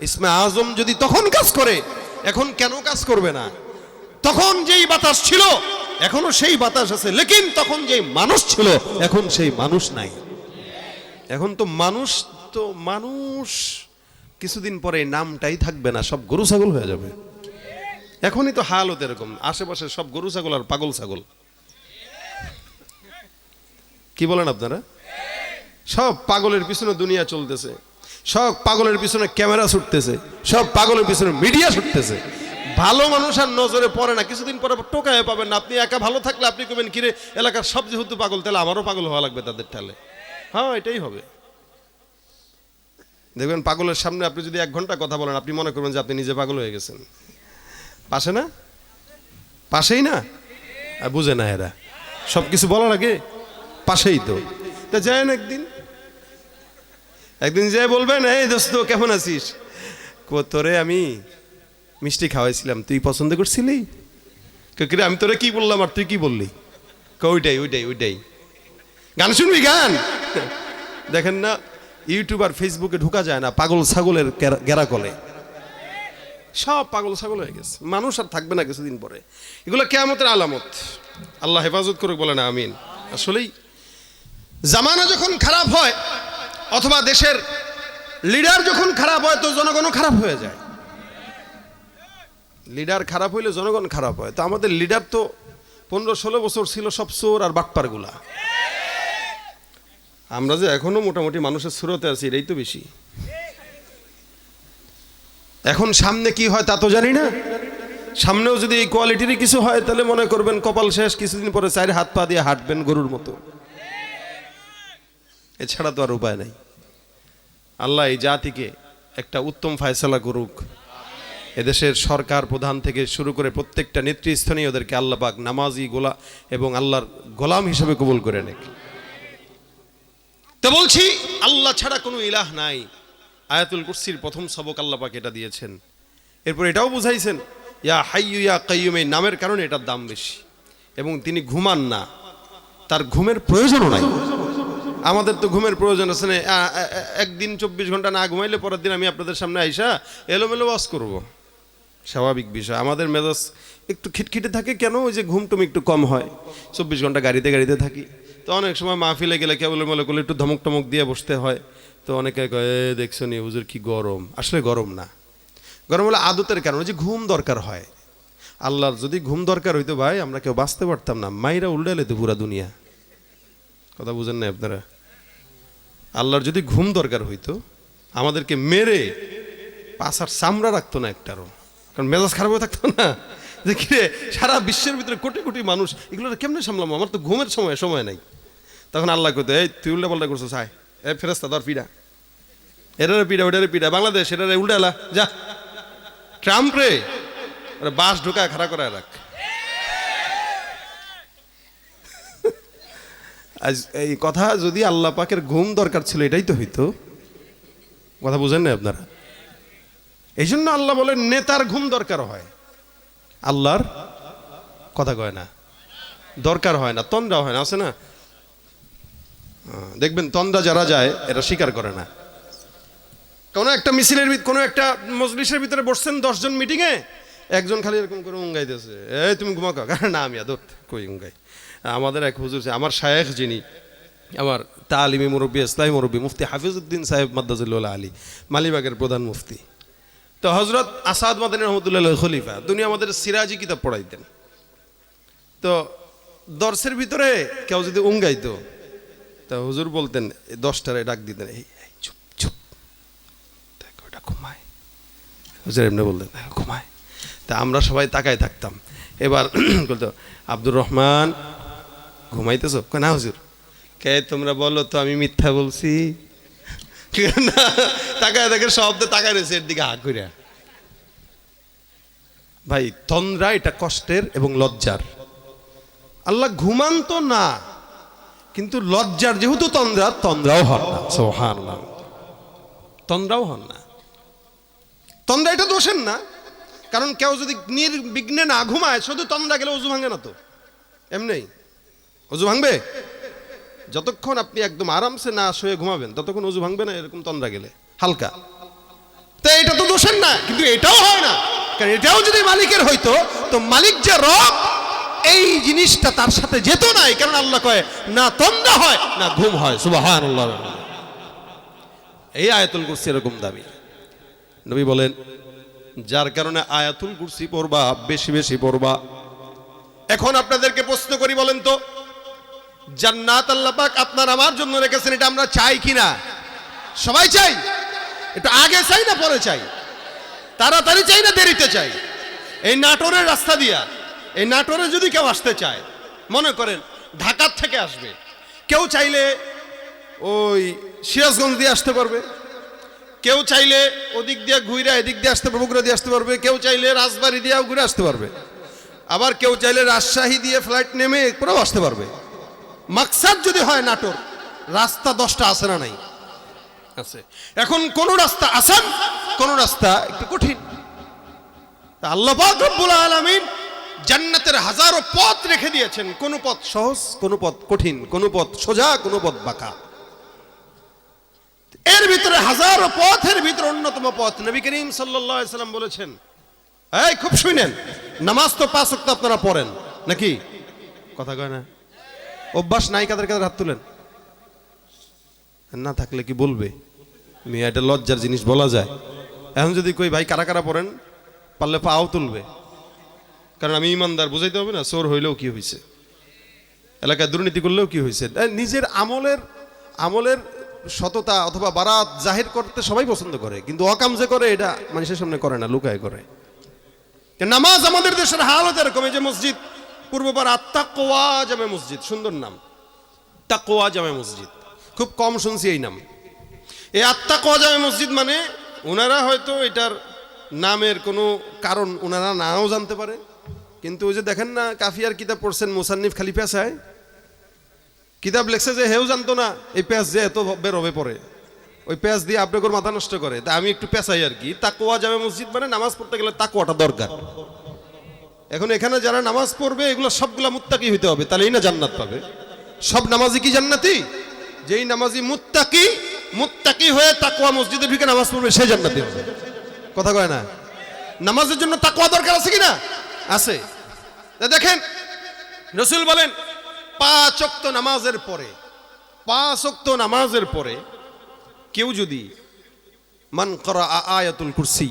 ইসমে আজম যদি তখন কাজ করে, এখন কেন কাজ করবে না? তখন যেই বাতাস ছিল এখনো সেই বাতাস আছে, লেকিন তখন যেই মানুষ ছিল এখন সেই মানুষ নাই। এখন তো মানুষ কিছুদিন পরে এই নামটাই থাকবে না, সব গরু ছাগল হয়ে যাবে। এখনই তো হাল হতে এরকম, আশেপাশে সব গরু ছাগল আর পাগল ছাগল। কি বলেন আপনারা? সব পাগলের পিছনে দুনিয়া চলতেছে, সব পাগলের পিছনে ক্যামেরা ছুটতেছে, সব পাগলের পিছনে মিডিয়া ছুটতেছে। ভালো মানুষ আর নজরে পড়ে না, কিছুদিন পরে টোকায় পাবেন না। আপনি একা ভালো থাকলে আপনি কবেন কিরে এলাকার সব যেহেতু পাগল, তাহলে আমারও পাগল হওয়া লাগবে তাদের ঠালে। হ্যাঁ, এটাই হবে। দেখবেন পাগলের সামনে আপনি যদি 1 ঘন্টা কথা বলেন, আপনি মনে করবেন যে আপনি নিজে পাগল হয়ে গেছেন। পাশে না, পাশেই না, বুঝে না এরা সব কিছু বলার আগে পাশেই তো। তা যায়েন একদিন যাই বলবেন, এই দোস্ত কেমন আছিস? তোরে আমি মিষ্টি খাওয়াইছিলাম, তুই পছন্দ করছিলি? কিরে আমি তোরে কি বললাম আর তুই কি বললি? ওইটাই গান শুনবি, গান দেখেন না, ইউটিউব আর ফেসবুকে ঢোকা যায় না, পাগল ছাগলের গেরা কলে সব পাগল ছাগল হয়ে গেছে। মানুষ আর থাকবে না কিছুদিন পরে। এগুলো কিয়ামতের আলামত। আল্লাহ হেফাজত করুক, বলে না আমিন। আসলেই জামানা যখন খারাপ হয় অথবা দেশের লিডার যখন খারাপ হয়, তো জনগণও খারাপ হয়ে যায়। লিডার খারাপ হইলে জনগণ খারাপ হয়। তো আমাদের লিডার তো 15-16 বছর ছিল সব চোর আর বাটপারগুলা। আমরা যে এখনো মোটামুটি মানুষের সুরতে আছি, এটাই তো বেশি। এখন সামনে কি হয় তা তো জানি না। সামনেও যদি এই কোয়ালিটিরই কিছু হয়, তাহলে মনে করবেন কপাল শেষ। কিছুদিন পরে 4 হাত পা দিয়ে হাঁটবেন গরুর মতো, এছাড়া তো আর উপায় নাই। আল্লাহ এই জাতিকে একটা উত্তম ফায়সালা করুক। এদেশের সরকার প্রধান থেকে শুরু করে প্রত্যেকটা নেতৃস্থানীয়দেরকে আল্লাহ পাক নামাজি গোলা এবং আল্লাহর গোলাম হিসেবে কবুল করে নেক। তো বলছি, আল্লাহ ছাড়া কোনো ইলাহ নাই। আয়াতুল কুরসির প্রথম সবক আল্লাহ পাক এটা দিয়েছেন। এরপর এটাও বুঝাইছেন, ইয়া হাইয়ু ইয়া কাইয়ুম, এই নামের কারণে এটার দাম বেশি। এবং তিনি ঘুমান না, তার ঘুমের প্রয়োজনও নাই। আমাদের তো ঘুমের প্রয়োজন আছে না। একদিন 24 ঘন্টা না ঘুমাইলে পরের দিন আমি আপনাদের সামনে আইসা এলোমেলো ওয়াজ করব, স্বাভাবিক বিষয়। আমাদের মেজাজ একটু খিটখিটে থাকে কেন? ওই যে ঘুমটুম একটু কম হয়, 24 ঘন্টা গাড়িতে থাকি। তো অনেক সময় মাহফিলে গেলে কেবল মনে করলে একটু ধমক টমক দিয়ে বসতে হয়। তো অনেকে কয়, দেখছো নি হুজুর কি গরম। আসলে গরম না, গরম হলে আদতের কারণে যে ঘুম দরকার হয়। আল্লাহর যদি ঘুম দরকার হইতো ভাই, আমরা কেউ বাঁচতে পারতাম না। মাইরা উল্টালে তো পুরা দুনিয়া। কথা বুঝেন না আপনারা? আল্লাহর যদি ঘুম দরকার হইতো, আমাদেরকে মেরে পাছার চামড়া রাখতো না একটারও, কারণ মেজাজ খারাপ হয়ে থাকতো না। যে কিরে সারা বিশ্বের ভিতরে কোটি কোটি মানুষ, এগুলো কেমনে সামলামো? আমার তো ঘুমের সময় নাই। তখন আল্লাহ কইতো, এই তুই উল্টা পাল্টা করছো, চাই এ ফেরেস্তা ধর পিডা, এটারে পিডা ওটারে পিডা, বাংলাদেশ এটারে উল্টালা, যা ট্রাম্প রে বাস ঢোকায় খাড়া করায় রাখ। আজ এই কথা যদি আল্লাহ পাকের ঘুম দরকার ছিল, এটাই তো হইতো। কথা বুঝেন না আপনারা? এই জন্য আল্লাহ বলেন নেতার ঘুম দরকার হয়, আল্লাহর কথা কয় না, দরকার হয় না, তন্দ্রা হয় না। আছে না, দেখবেন তন্দ্রা যারা যায় এরা স্বীকার করে না। কোনো একটা মিছিলের, কোনো একটা মজলিসের ভিতরে বসছেন 10 জন মিটিংয়ে, একজন খালি এরকম করে উঙ্গাইতেছে, এই তুমি ঘুমা কা, না আমি আদত কই উঙ্গাই। আমাদের এক হুজুর, আমার শায়েখ যিনি, আমার তালিমি মুরব্বী, ইসলামী মুরব্বী মুফতি হাফিজউদ্দিন সাহেব মাদ্দাজিল্লাহ আলী, মালিবাগের প্রধান মুফতি। তো হজরত আসাদ মাদানী রহমতুল্লাহ খলিফা দুনিয়া আমাদের সিরাজি কিতাব পড়াইতেন। তো দর্শের ভিতরে কেউ যদি উঙ্গাইতো, তা হুজুর বলতেন 10টারে ডাক দিতেন, এই চুপ চুপ, ওটা ঘুমায়। হুজুর এমনি বলতেন ঘুমায়। তা আমরা সবাই তাকায় থাকতাম। এবার বলতো, আব্দুর রহমান ঘুমাইতেছ? না হুজুর। কে তোমরা বলো তো আমি মিথ্যা বলছি? তাকায় দেখে শব্দ তাকায় রয়েছে এর দিকে হাত ঘুরে। ভাই তন্দ্রা এটা কষ্টের এবং লজ্জার। আল্লাহ ঘুমান তো না, কিন্তু লজ্জার যেহেতু তন্দ্রাও হন না। সুবহানাল্লাহ, তন্দ্রাও হন না। তন্দ্রা এটা দোষের না, কারণ কেউ যদি নির্বিঘ্নে না ঘুমায়, শুধু তন্দ্রা গেলে অজু ভাঙে না তো, এমনি অজু ভাঙবে? যতক্ষণ আপনি একদম আরামসে না শুয়ে ঘুমাবেন ততক্ষণ অজু ভাঙবে না, এরকম তন্দ্রা গেলে হালকা। তো এটা তো দোষের না, কিন্তু এটাও হয় না, কারণ এটাও যদি মালিকের হইতো, তো মালিক যে রব এই জিনিসটা তার সাথে যেত নাই। কারণ আল্লাহ কয় না তন্দ্রা হয় না ঘুম হয়। সুবহানাল্লাহ। এই আয়াতুল কুরসি এরকম দাবি। নবী বলেন যার কারণে আয়াতুল কুরসি পড়বা, বেশি বেশি পড়বা। এখন আপনাদেরকে প্রশ্ন করি, বলেন তো জান্নাত আল্লাহ পাক আপনার আমার জন্য রেখেছেন, এটা আমরা চাই কিনা? সবাই চাই। এটা আগে চাই না পরে চাই? তাড়াতাড়ি চাই না দেরিতে চাই? এই নাটোরের রাস্তা দিয়া, এই নাটোরে যদি কেউ আসতে চায়, মনে করেন ঢাকার থেকে আসবে, কেউ চাইলে ওই সিরাজগঞ্জ দিয়ে আসতে পারবে, কেউ চাইলে ওদিক দিয়ে ঘুরে এদিক দিয়ে আসতে পারবে, বগুড়া দিয়ে আসতে পারবে, কেউ চাইলে রাজবাড়ি দিয়েও ঘুরে আসতে পারবে, আবার কেউ চাইলে রাজশাহী দিয়ে ফ্লাইট নেমে এরপরেও আসতে পারবে। মাকসাদ যদি হয় নাটোর, রাস্তা 10টা আছে না নাই? আছে। এখন কোন রাস্তা আসান, কোন রাস্তা একটু কঠিন। আল্লাহ পাক রব্বুল আলামিন জান্নাতের হাজারো পথ রেখে দিয়েছেন, কোন পথ সহজ, কোন পথ কঠিন, কোন পথ সোজা, কোন পথ বাঁকা। এর ভিতরে হাজারো পথের ভিতরে অন্যতম পথ নবী করিম সাল্লাল্লাহু আলাইহি সাল্লাম বলেছেন, এই খুব শুনেন, নামাজ তো 5 ওয়াক্ত আপনারা পড়েন নাকি? কথা কয় না? অভ্যাস নাই কাদের কাদের হাত তুলেন। না থাকলে কি বলবে? মিয়া এটা লজ্জার জিনিস বলা যায়? এখন যদি কই ভাই কারা কারা পড়েন, পারলে পাও তুলবে, কারণ আমি ইমানদার, বুঝাইতে হবে না? চোর হইলেও কি হয়েছে, এলাকায় দুর্নীতি করলেও কি হয়েছে? নিজের আমলের সততা অথবা বারাত জাহির করতে সবাই পছন্দ করে, কিন্তু অকাম যে করে এটা মানুষের সামনে করে না, লুকায় করে। নামাজ আমাদের দেশের হালত এরকম। এই যে মসজিদ পূর্ববার আত্তাকওয়া জামে মসজিদ, সুন্দর নাম, তাকওয়া জামে মসজিদ, খুব কম শুনছি এই নাম। এই আত্তাকওয়া জামে মসজিদ মানে ওনারা হয়তো এটার নামের কোনো কারণ ওনারা নাও জানতে পারে, কিন্তু ওই যে দেখেন না কাফিয়ার কিতাব পড়ছেন, মুসান্নিফ খালি পেশায় কিতাব লেখছে যে হেউ জানতো না এই পেঁচ যে এত বেরোবে পরে, ওই পেঁচ দিয়ে আপনাকে মাথা নষ্ট করে। তা আমি একটু পেঁচাই আর কি। তাকওয়া জামে মসজিদ মানে নামাজ পড়তে গেলে তাকওয়াটা দরকার। এখন এখানে যারা নামাজ পড়বে এগুলো সবগুলা মুত্তাকি হইতে হবে, তাহলেই না জান্নাত পাবে। সব নামাজি কি জান্নাতি? যেই নামাজি মুত্তাকি হয়ে তাকওয়া মসজিদে ঢুকে নামাজ পড়বে সে জান্নাতি হবে। কথা কয় না? নামাজের জন্য তাকওয়া দরকার আছে কিনা? আছে। দেখেন রাসূল বলেন 5 ওয়াক্ত নামাজের পরে, 5 ওয়াক্ত নামাজের পরে কেউ যদি মান করা আয়াতুল কুরসি,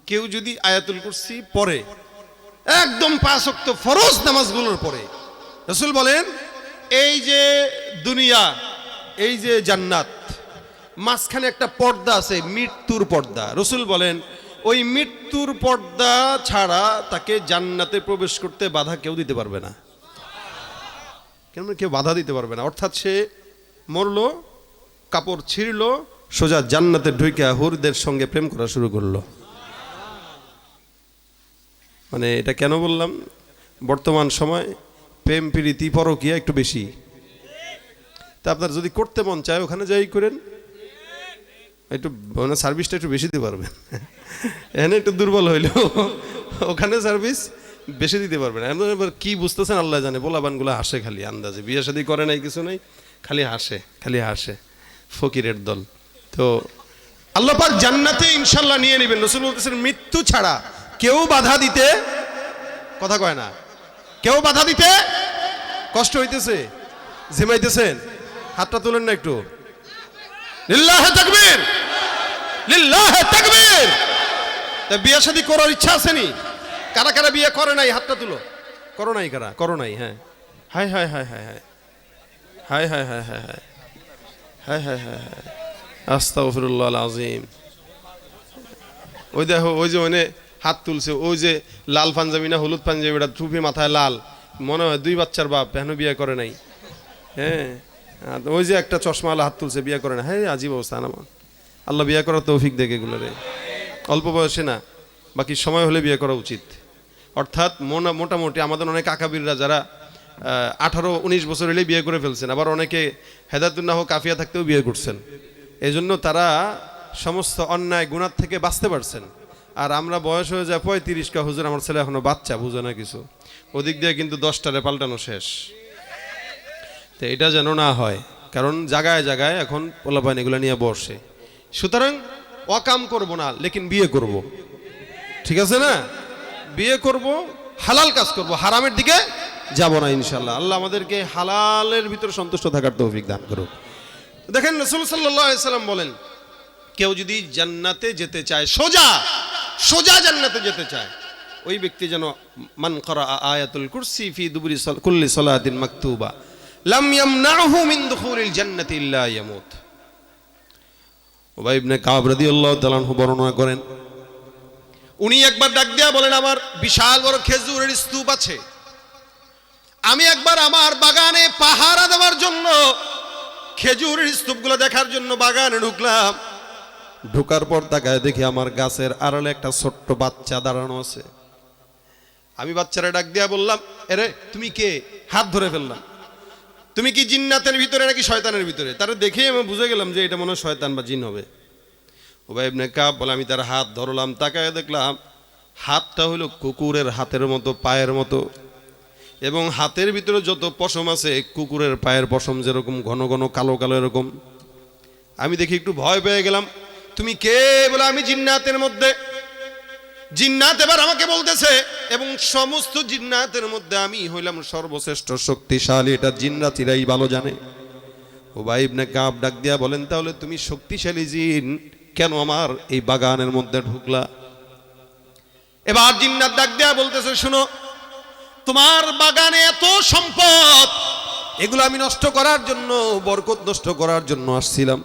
কেউ যদি আয়াতুল কুরসি পড়ে একদম 5 ওয়াক্ত ফরজ নামাজগুলোর পরে, রাসূল বলেন এই যে দুনিয়া, এই যে জান্নাত, মাঝখানে একটা পর্দা আছে, মৃত্যুর পর্দা। রাসূল বলেন ওই মৃত্যুর পর্দা ছাড়া তাকে জান্নাতে প্রবেশ করতে বাধা কেউ দিতে পারবে না। কেন কেউ বাধা দিতে পারবে না? অর্থাৎ সে মরলো, কাপড় ছিঁড়লো, সোজা জান্নাতে ঢুকে হুরদের সঙ্গে প্রেম করা শুরু করলো। মানে এটা কেন বললাম? বর্তমান সময় প্রেম প্রীতি পরকীয়া একটু বেশি। তা আপনার যদি করতে মন চায় ওখানে যাই করেন, একটু মানে সার্ভিসটা একটু বেশি দিতে পারবেন। এখানে একটু দুর্বল হইলেও ওখানে সার্ভিস বেশি দিতে পারবেন। এবার কি বুঝতেছেন আল্লাহ জানে। পোলাবানগুলো হাসে খালি আন্দাজে, বিয়ে শাদী করে নাই, কিছু নাই, খালি হাসে ফকিরের দল। তো আল্লাহ পাক জান্নাতে ইনশাল্লাহ নিয়ে নেবেন। রাসূল বলতেছেন মৃত্যু ছাড়া কেউ বাধা দিতে, কথা কয় না, কেউ বাধা দিতে কষ্ট হইতেছে, ঝিমাইতেছেন, হাতটা তুলেন না একটু। লিল্লাহে তাকবীর, লিল্লাহে তাকবীর। তা বিয়ে শাদী করার ইচ্ছা আসেনি? কারা কারা বিয়ে করে নাই হাতটা তুলো। করো নাই কারা? করো নাই? হ্যাঁ। High high high high high high high high high high high high high high আস্তাগফিরুল্লাহ আযীম। ওই দেখো ওই যে ওনে হাত তুলছে, ওই যে লাল পাঞ্জাবি না হলুদ পাঞ্জাবিটা, টুপি মাথায় লাল, মনে হয় 2 বাচ্চার বাপ, এখনো বিয়ে করে নাই। হ্যাঁ, ওই যে একটা চশমাওয়ালা হাত তুলছে, বিয়ে করে না। হ্যাঁ, আজীব অবস্থা। আল্লাহ বিয়ে করার তৌফিক দেখ এগুলো রে। অল্প বয়সে না, বাকি সময় হলে বিয়ে করা উচিত। অর্থাৎ মোটামুটি আমাদের অনেক আকাবিররা যারা 18-19 বছর হলেই বিয়ে করে ফেলছেন, আবার অনেকে হেদায়েতুন্নাহ কাফিয়া থাকতেও বিয়ে করছেন। এই জন্য তারা সমস্ত অন্যায় গুনাহ থেকে বাঁচতে পারছেন। আর আমরা বয়স হয়ে যায় 35, কা হুজুর আমার ছেলে এখনো বাচ্চা, বুঝে না কিছু, ওদিক দিয়ে কিন্তু 10টারে পাল্টানো শেষ। তো এটা যেন না হয়, কারণ জায়গায় জায়গায় এখন পোলাপান এগুলো নিয়ে বসে। সুতরাং অকাম করব না, লেকিন বিয়ে করব, ঠিক আছে না? বিয়ে করব, হালাল কাজ করব, হারামের দিকে যাব না ইনশাল্লাহ। আল্লাহ আমাদেরকে হালালের ভিতরে সন্তুষ্ট থাকার তৌফিক দান করুক। দেখেন রাসূল সাল্লাল্লাহু আলাইহি সাল্লাম বলেন কেউ যদি জান্নাতে যেতে চায়, সোজা সোজা জান্নাতে যেতে চায়, ওই ব্যক্তি যেন মান করা আয়াতুল কুরসি ফি দুবুরি কুল্লি সালাতিন মাকতুবা লাম ইয়ামনাহু মিন দুখুলিল জান্নাতি ইল্লা ইয়ামুত। উবাই ইবনে কাব রাদিয়াল্লাহু তাআলা আনহু বর্ণনা করেন, উনি একবার ডাক দিয়া বলেন, আমার বিশাল বড় খেজুরের স্তূপ আছে, আমি একবার আমার বাগানে পাহারা দেওয়ার জন্য খেজুরের স্তূপগুলো দেখার জন্য বাগানে ঢুকলাম। ঢোকার পর তাকায় দেখি আমার গাছের আড়ালে একটা ছোট্ট বাচ্চা দাঁড়ানো আছে। আমি বাচ্চারা ডাক দিয়া বললাম, এরে তুমি কে? হাত ধরে ফেললাম। তুমি কি জিন্নাতের ভিতরে নাকি শয়তানের ভিতরে? তারা দেখে আমি বুঝে গেলাম যে এটা মনে হয় শয়তান বা জিন হবে। উবাই ইবনে কাব বলে, আমি তার হাত ধরলাম, তাকায় দেখলাম হাতটা হলো কুকুরের হাতের মতো, পায়ের মতো, এবং হাতের ভিতরে যত পশম আছে কুকুরের পায়ের পশম যেরকম ঘন ঘন কালো কালো এরকম। আমি দেখি একটু ভয় পেয়ে গেলাম। তুমি কে? বলে, আমি জিন্নাতের মধ্যে। জিন্নাত এবার আমাকে বলতেছে, এবং সমস্ত জিন্নাতের মধ্যে আমি হইলাম সর্বশ্রেষ্ঠ শক্তিশালী, এটা জিন্নাতিরাই ভালো জানে। উবাই ইবনে কাব ডাক দিয়া বলেন, তাহলে তুমি শক্তিশালী জিন, কেন আমার এই বাগানের মধ্যে ঢুকলা? এবার জিন্নাত ডাক দিয়া বলতেছে, শুনো, তোমার বাগানে এত সম্পদ, এগুলো আমি নষ্ট করার জন্য, বরকত নষ্ট করার জন্য আসছিলাম,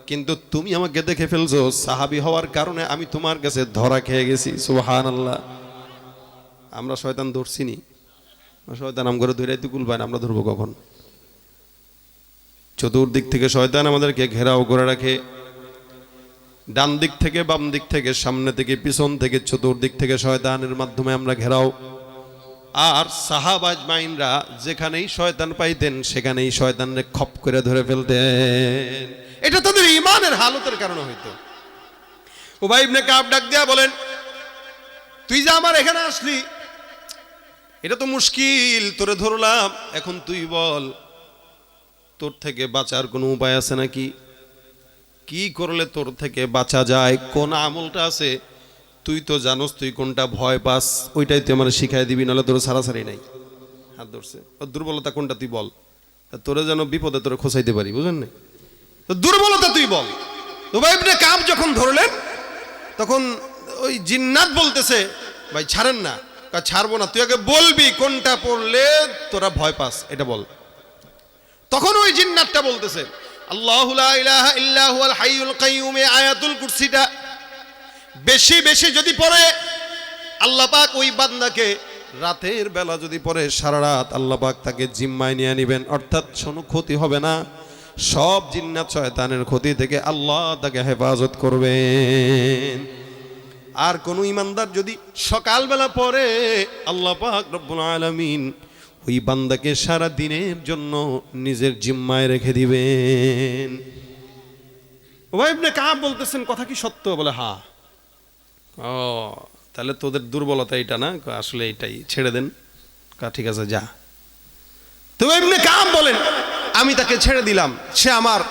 কিন্তু তুমি আমাকে দেখে ফেলছো, সাহাবী হওয়ার কারণে আমি তোমার কাছে ধরা খেয়ে গেছি। সুবহানাল্লাহ। আমরা শয়তান ধরছিনি, শয়তান আম করে ধরে তুকুল পায় না, আমরা ধরবো কখন? চতুর্দিক থেকে শয়তান আমাদেরকে ঘেরাও করে রাখে, ডান দিক থেকে, বাম দিক থেকে, সামনে থেকে, পিছন থেকে, চতুর্দিক থেকে শয়তানের মাধ্যমে আমরা ঘেরাও। আর সাহাবা আজমাইনরা যেখানেই শয়তান পাইতেন সেখানেই শয়তানরে খপ করে ধরে ফেলতেন। এটা তাদের ঈমানের হালতের কারণে হইতো। উবাই ইবনে কাব ডাক দিয়া বলেন, তুই যে আমার এখানে আসলি, এটা তো মুশকিল, তোরে ধরলাম, এখন তুই বল তোর থেকে বাঁচার কোনো উপায় আছে নাকি? কি করলে তোর থেকে বাঁচা যায়? কোন আমলটা আছে? তুই তো জানোস তুই কোনটা ভয় পাস, ওইটাই তুই আমার শিখাই দিবি, নাহলে তোর সারাসারি নাই। হাত ধরছে, দুর্বলতা কোনটা তুই বল, তোরে যেন বিপদে তোরে খোঁচাইতে পারি, বুঝলেন না? তো দুর্বলতা তুই বল। উবাই ইবনে কাব যখন ধরলেন, তখন ওই জিন্নাত বলতেছে, ভাই ছাড়েন না। ছাড়বো না, তুই আগে বলবি কোনটা পড়লে তোরা ভয় পাস, এটা বল। তখন ওই জিন্নাতটা বলতেছে, আল্লাহু লা ইলাহা ইল্লা হুয়াল হাইয়ুল কাইয়্যুম, আয়াতুল কুরসিটা বেশি বেশি যদি পড়ে আল্লাহ পাক ওই বান্দাকে রাতের বেলা যদি পড়ে সারা রাত আল্লাহ পাক তাকে জিম্মায় নিয়ে নেবেন, অর্থাৎ কোনো ক্ষতি হবে না, সব জিন্নাত শয়তানের ক্ষতি থেকে আল্লাহ তাকে হেফাজত করবেন। আর কোন ইমানদার যদি সকালবেলা পড়ে আল্লাহ পাক রব্বুল আলামিন ওই বান্দাকে সারা দিনের জন্য নিজের জিম্মায় রেখে দিবেন। উবাই ইবনে কাব বলতেছেন, কথা কি সত্য? বলে, হ্যাঁ। ও, তাহলে তোদের দুর্বলতা এটা না? আসলে এটাই, ছেড়ে দেন। ঠিক আছে, যা। তো ইবনে কাব বলেন, আমি তাকে ছেড়ে দিলাম, সে আমার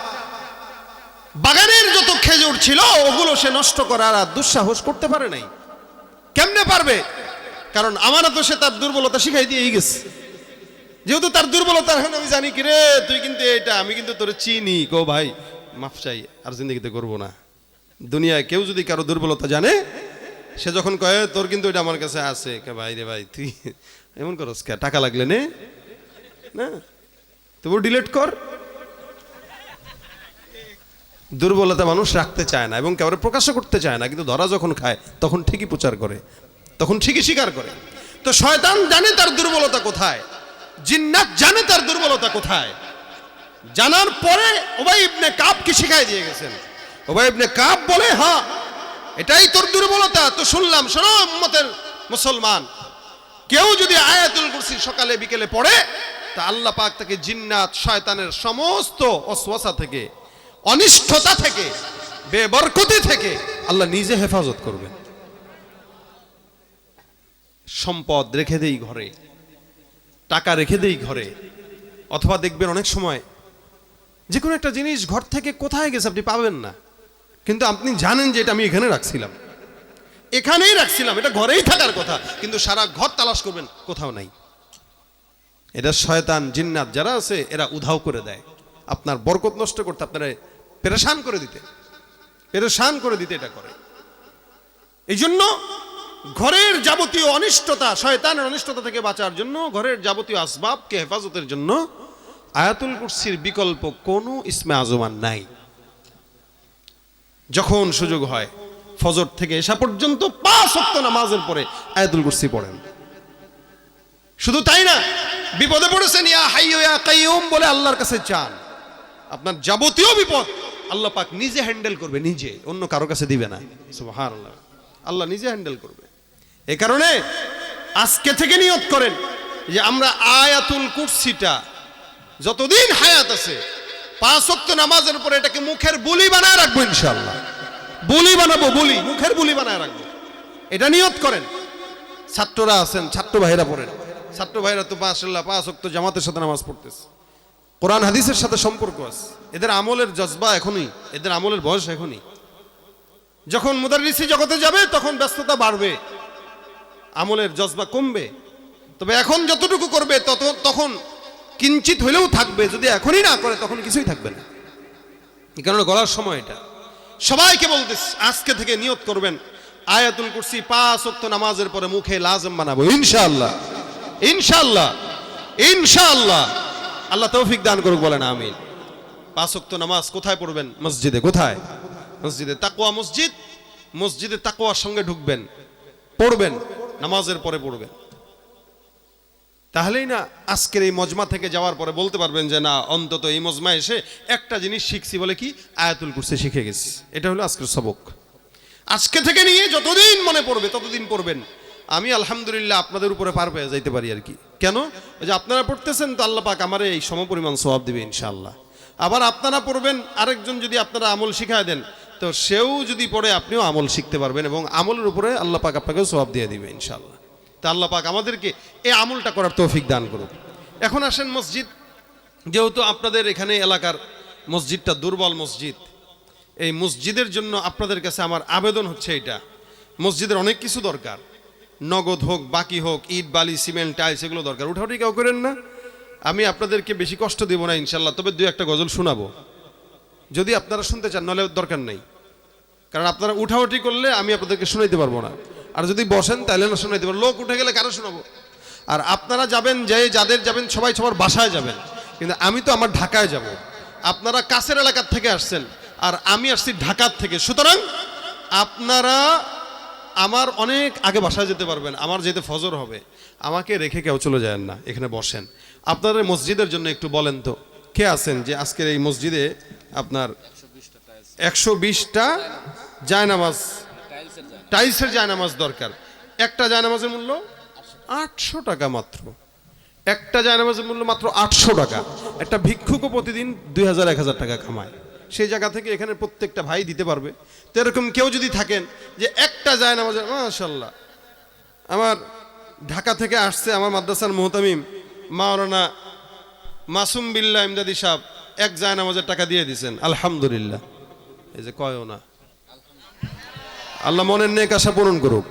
বাগানের যত খেজুর ছিল ওগুলো সে নষ্ট করার আর দুঃসাহস করতে পারে নাই। কেমনে পারবে? কারণ আমারও তো সে তার দুর্বলতা শিখাই দিয়েই গেছে। যেহেতু তার দুর্বলতা এখন আমি জানি, কি রে তুই কিন্তু এটা, আমি কিন্তু তোর চিনি, কো ভাই মাফ চাই, আর জিন্দগিতে করবো না। দুনিয়ায় কেউ যদি কারো দুর্বলতা জানে, সে যখন কয়ে তোর কিন্তু এটা আমার কাছে আছে, কে ভাই রে ভাই তুই এমন করস কে? টাকা লাগলে নে না, তবু ডিলিট কর। দুর্বলতা মানুষ রাখতে চায় না এবং কাউরে প্রকাশ করতে চায় না, কিন্তু ধরা যখন খায় তখন ঠিকই প্রচার করে, তখন ঠিকই স্বীকার করে। তো শয়তান জানে তার দুর্বলতা কোথায়, জিন্নাত জানে তার দুর্বলতা কোথায়। জানার পরে উবাই ইবনে কাব কি শিখাই দিয়ে গেছেন। উবাই ইবনে কাব বলে, হ্যাঁ এটাই তোর দুর্বলতা। তো শুনলাম, শোনো উম্মতের মুসলমান, কেউ যদি আয়াতুল কুরসি সকালে বিকেলে পড়ে, তা আল্লাহ পাক তাকে জিন্নাত শয়তানের সমস্ত ওয়াসওয়াসা থেকে, অনিষ্টতা থেকে, বেবরকতি থেকে আল্লাহ নিজে হেফাজত করবেন। সম্পদ রেখে দেই ঘরে, টাকা রেখে দেই ঘরে, অথবা দেখবেন অনেক সময় যে কোনো একটা জিনিস ঘর থেকে কোথায় গেছে আপনি পাবেন না, কিন্তু আপনি জানেন যে এটা আমি এখানে রাখছিলাম, এখানেই রাখছিলাম, এটা ঘরেই থাকার কথা, কিন্তু সারা ঘর তালাশ করবেন, কোথাও নাই। এটা শয়তান জিন্নাত যারা আছে এরা উধাও করে দেয়, আপনার বরকত নষ্ট করতে, আপনারা পেরেশান করে দিতে। পেরেশান করে দিতে এটা করে। এই জন্য ঘরের যাবতীয় অনিষ্টতা, শয়তানের অনিষ্টতা থেকে বাঁচার জন্য, ঘরের যাবতীয় আসবাবকে হেফাজতের জন্য আয়াতুল কুরসির বিকল্প কোনো ইসমে আজমান নাই। যখন সুযোগ হয় ফজর থেকে এশা পর্যন্ত 5 ওয়াক্ত নামাজের পরে আয়াতুল কুরসি পড়েন। শুধু তাই না, বিপদে পড়েছেন ইয়া হাইয়ু ইয়া কাইয়ুম বলে আল্লাহর কাছে চান। আপনার যাবতীয় বিপদ আল্লাহ পাক নিজে হ্যান্ডেল করবে, নিজে, অন্য কারো কাছে দিবে না। সুবহানাল্লাহ, আল্লাহ নিজে হ্যান্ডেল করবে। এই কারণে আজকে থেকে নিয়ত করেন যে আমরা আয়াতুল কুরসিটা যতদিন হায়াত আছে 5 ওয়াক্ত নামাজের পরে এটাকে মুখের বুলি বানায় রাখবো ইনশাআল্লাহ। বুলি বানাবো, বুলি, মুখের বুলি বানায় রাখবো, এটা নিয়ত করেন। ছাত্ররা আছেন, ছাত্র ভাইরা পড়েন। ছাত্র ভাইরা তো মাশাআল্লাহ 5 ওয়াক্ত জামাতের সাথে নামাজ পড়তেছে, কোরআন হাদিসের সাথে সম্পর্ক আছে। এদের আমলের জজবা এখনই, এদের আমলের বয়স এখনই। যখন মুদাররিসি জগতে যাবে তখন ব্যস্ততা বাড়বে, আমলের জজবা কমবে। তবে এখন যতটুকু করবে তখন কিঞ্চিত হলেও থাকবে। যদি এখনই না করে তখন কিছুই থাকবে না। এই কারণে গলার সময় এটা। সবাইকে বলতেছি আজকে থেকে নিয়ত করবেন আয়াতুল কুরসি 5 ওয়াক্ত নামাজের পরে মুখে লাজম বানাবো ইনশাআল্লাহ, ইনশাআল্লাহ, ইনশাআল্লাহ। আল্লাহ তৌফিক দান করুক, বলেন আমিন। 5 ওয়াক্ত নামাজ কোথায় পড়বেন? মসজিদে। কোথায়? মসজিদে। তাকওয়া মসজিদ, মসজিদে তাকওয়ার সঙ্গে ঢুকবেন, পড়বেন, নামাজের পরে পড়বেন। তাহলেই না আজকের এই মজমা থেকে যাওয়ার পরে বলতে পারবেন যে না, অন্তত এই মজমা এসে একটা জিনিস শিখছি, বলে কি আয়াতুল কুরসি শিখে গেছি। এটা হলো আজকের সবক। আজকে থেকে নিয়ে যতদিন মনে পড়বে ততদিন পড়বেন। আমি আলহামদুলিল্লাহ আপনাদের উপরে পার পেয়ে যাইতে পারি আর কি। কেন? ওই যে আপনারা পড়তেছেন তো আল্লাহ পাক আমারে এই সমপরিমাণ সওয়াব দিবে ইনশাআল্লাহ। আবার আপনারা পড়বেন, আরেকজন যদি আপনারা আমল শিখায় দেন তো সেও যদি পড়ে আপনিও আমল শিখতে পারবেন, এবং আমলের উপরে আল্লাহ পাক আপনাকেও সওয়াব দিয়ে দিবে ইনশাআল্লাহ। তা আল্লাহ পাক আমাদেরকে এই আমলটা করার তৌফিক দান করুন। এখন আসেন মসজিদ। যেহেতু আপনাদের এখানে এলাকার মসজিদটা দুর্বল মসজিদ, এই মসজিদের জন্য আপনাদের কাছে আমার আবেদন হচ্ছে এটা, মসজিদের অনেক কিছু দরকার, নগদ হোক, বাকি হোক, ইট, বালি, সিমেন্ট, টাইলস, এগুলো দরকার। উঠাউঠি কেউ করেন না, আমি আপনাদেরকে বেশি কষ্ট দেব না ইনশাল্লাহ। তবে 2-1টা গজল শোনাবো যদি আপনারা শুনতে চান, নাহলে দরকার নেই। কারণ আপনারা উঠাউঠি করলে আমি আপনাদেরকে শোনাইতে পারবো না, আর যদি বসেন তাহলে না শোনাইতে পারবো। লোক উঠে গেলে কারো শোনাবো? আর আপনারা যাবেন, যাদের যাবেন সবাই সবার বাসায় যাবেন, কিন্তু আমি তো আমার ঢাকায় যাব। আপনারা কাছের এলাকার থেকে আসছেন আর আমি আসছি ঢাকার থেকে, সুতরাং আপনারা আমার অনেক আগে বাসায় যেতে পারবেন। আমার যেতে ফজর হবে, আমাকে রেখে কেউ চলে যায় না, এখানে বসেন। আপনারা মসজিদের জন্য একটু বলেন তো কে আছেন যে আজকের এই মসজিদে আপনার 120টা জায়নামাজ, টাইলসের জায়নামাজ দরকার। একটা জায়নামাজের মূল্য 800 টাকা মাত্র, একটা জায়নামাজের মূল্য মাত্র 800 টাকা। একটা ভিক্ষুকও প্রতিদিন 2000-1000 টাকা কামায়, সেই জায়গা থেকে এখানে প্রত্যেকটা ভাই দিতে পারবে। তো এরকম কেউ যদি থাকেন যে একটা জায়নামাজের, মাশাআল্লাহ, আমার ঢাকা থেকে আসছে আমার মাদ্রাসার মুহতামিম মাওলানা মাসুম বিল্লাহ ইমদাদি সাহেব, এক জায়নামাজের টাকা দিয়ে দিয়েছেন, আলহামদুলিল্লাহ। এই যে কয়ও না, আল্লাহ মনের নেক আশা পূরণ করুক।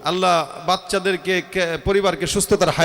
আল্লাহ বাচ্চাদেরকে, পরিবারকে সুস্থতার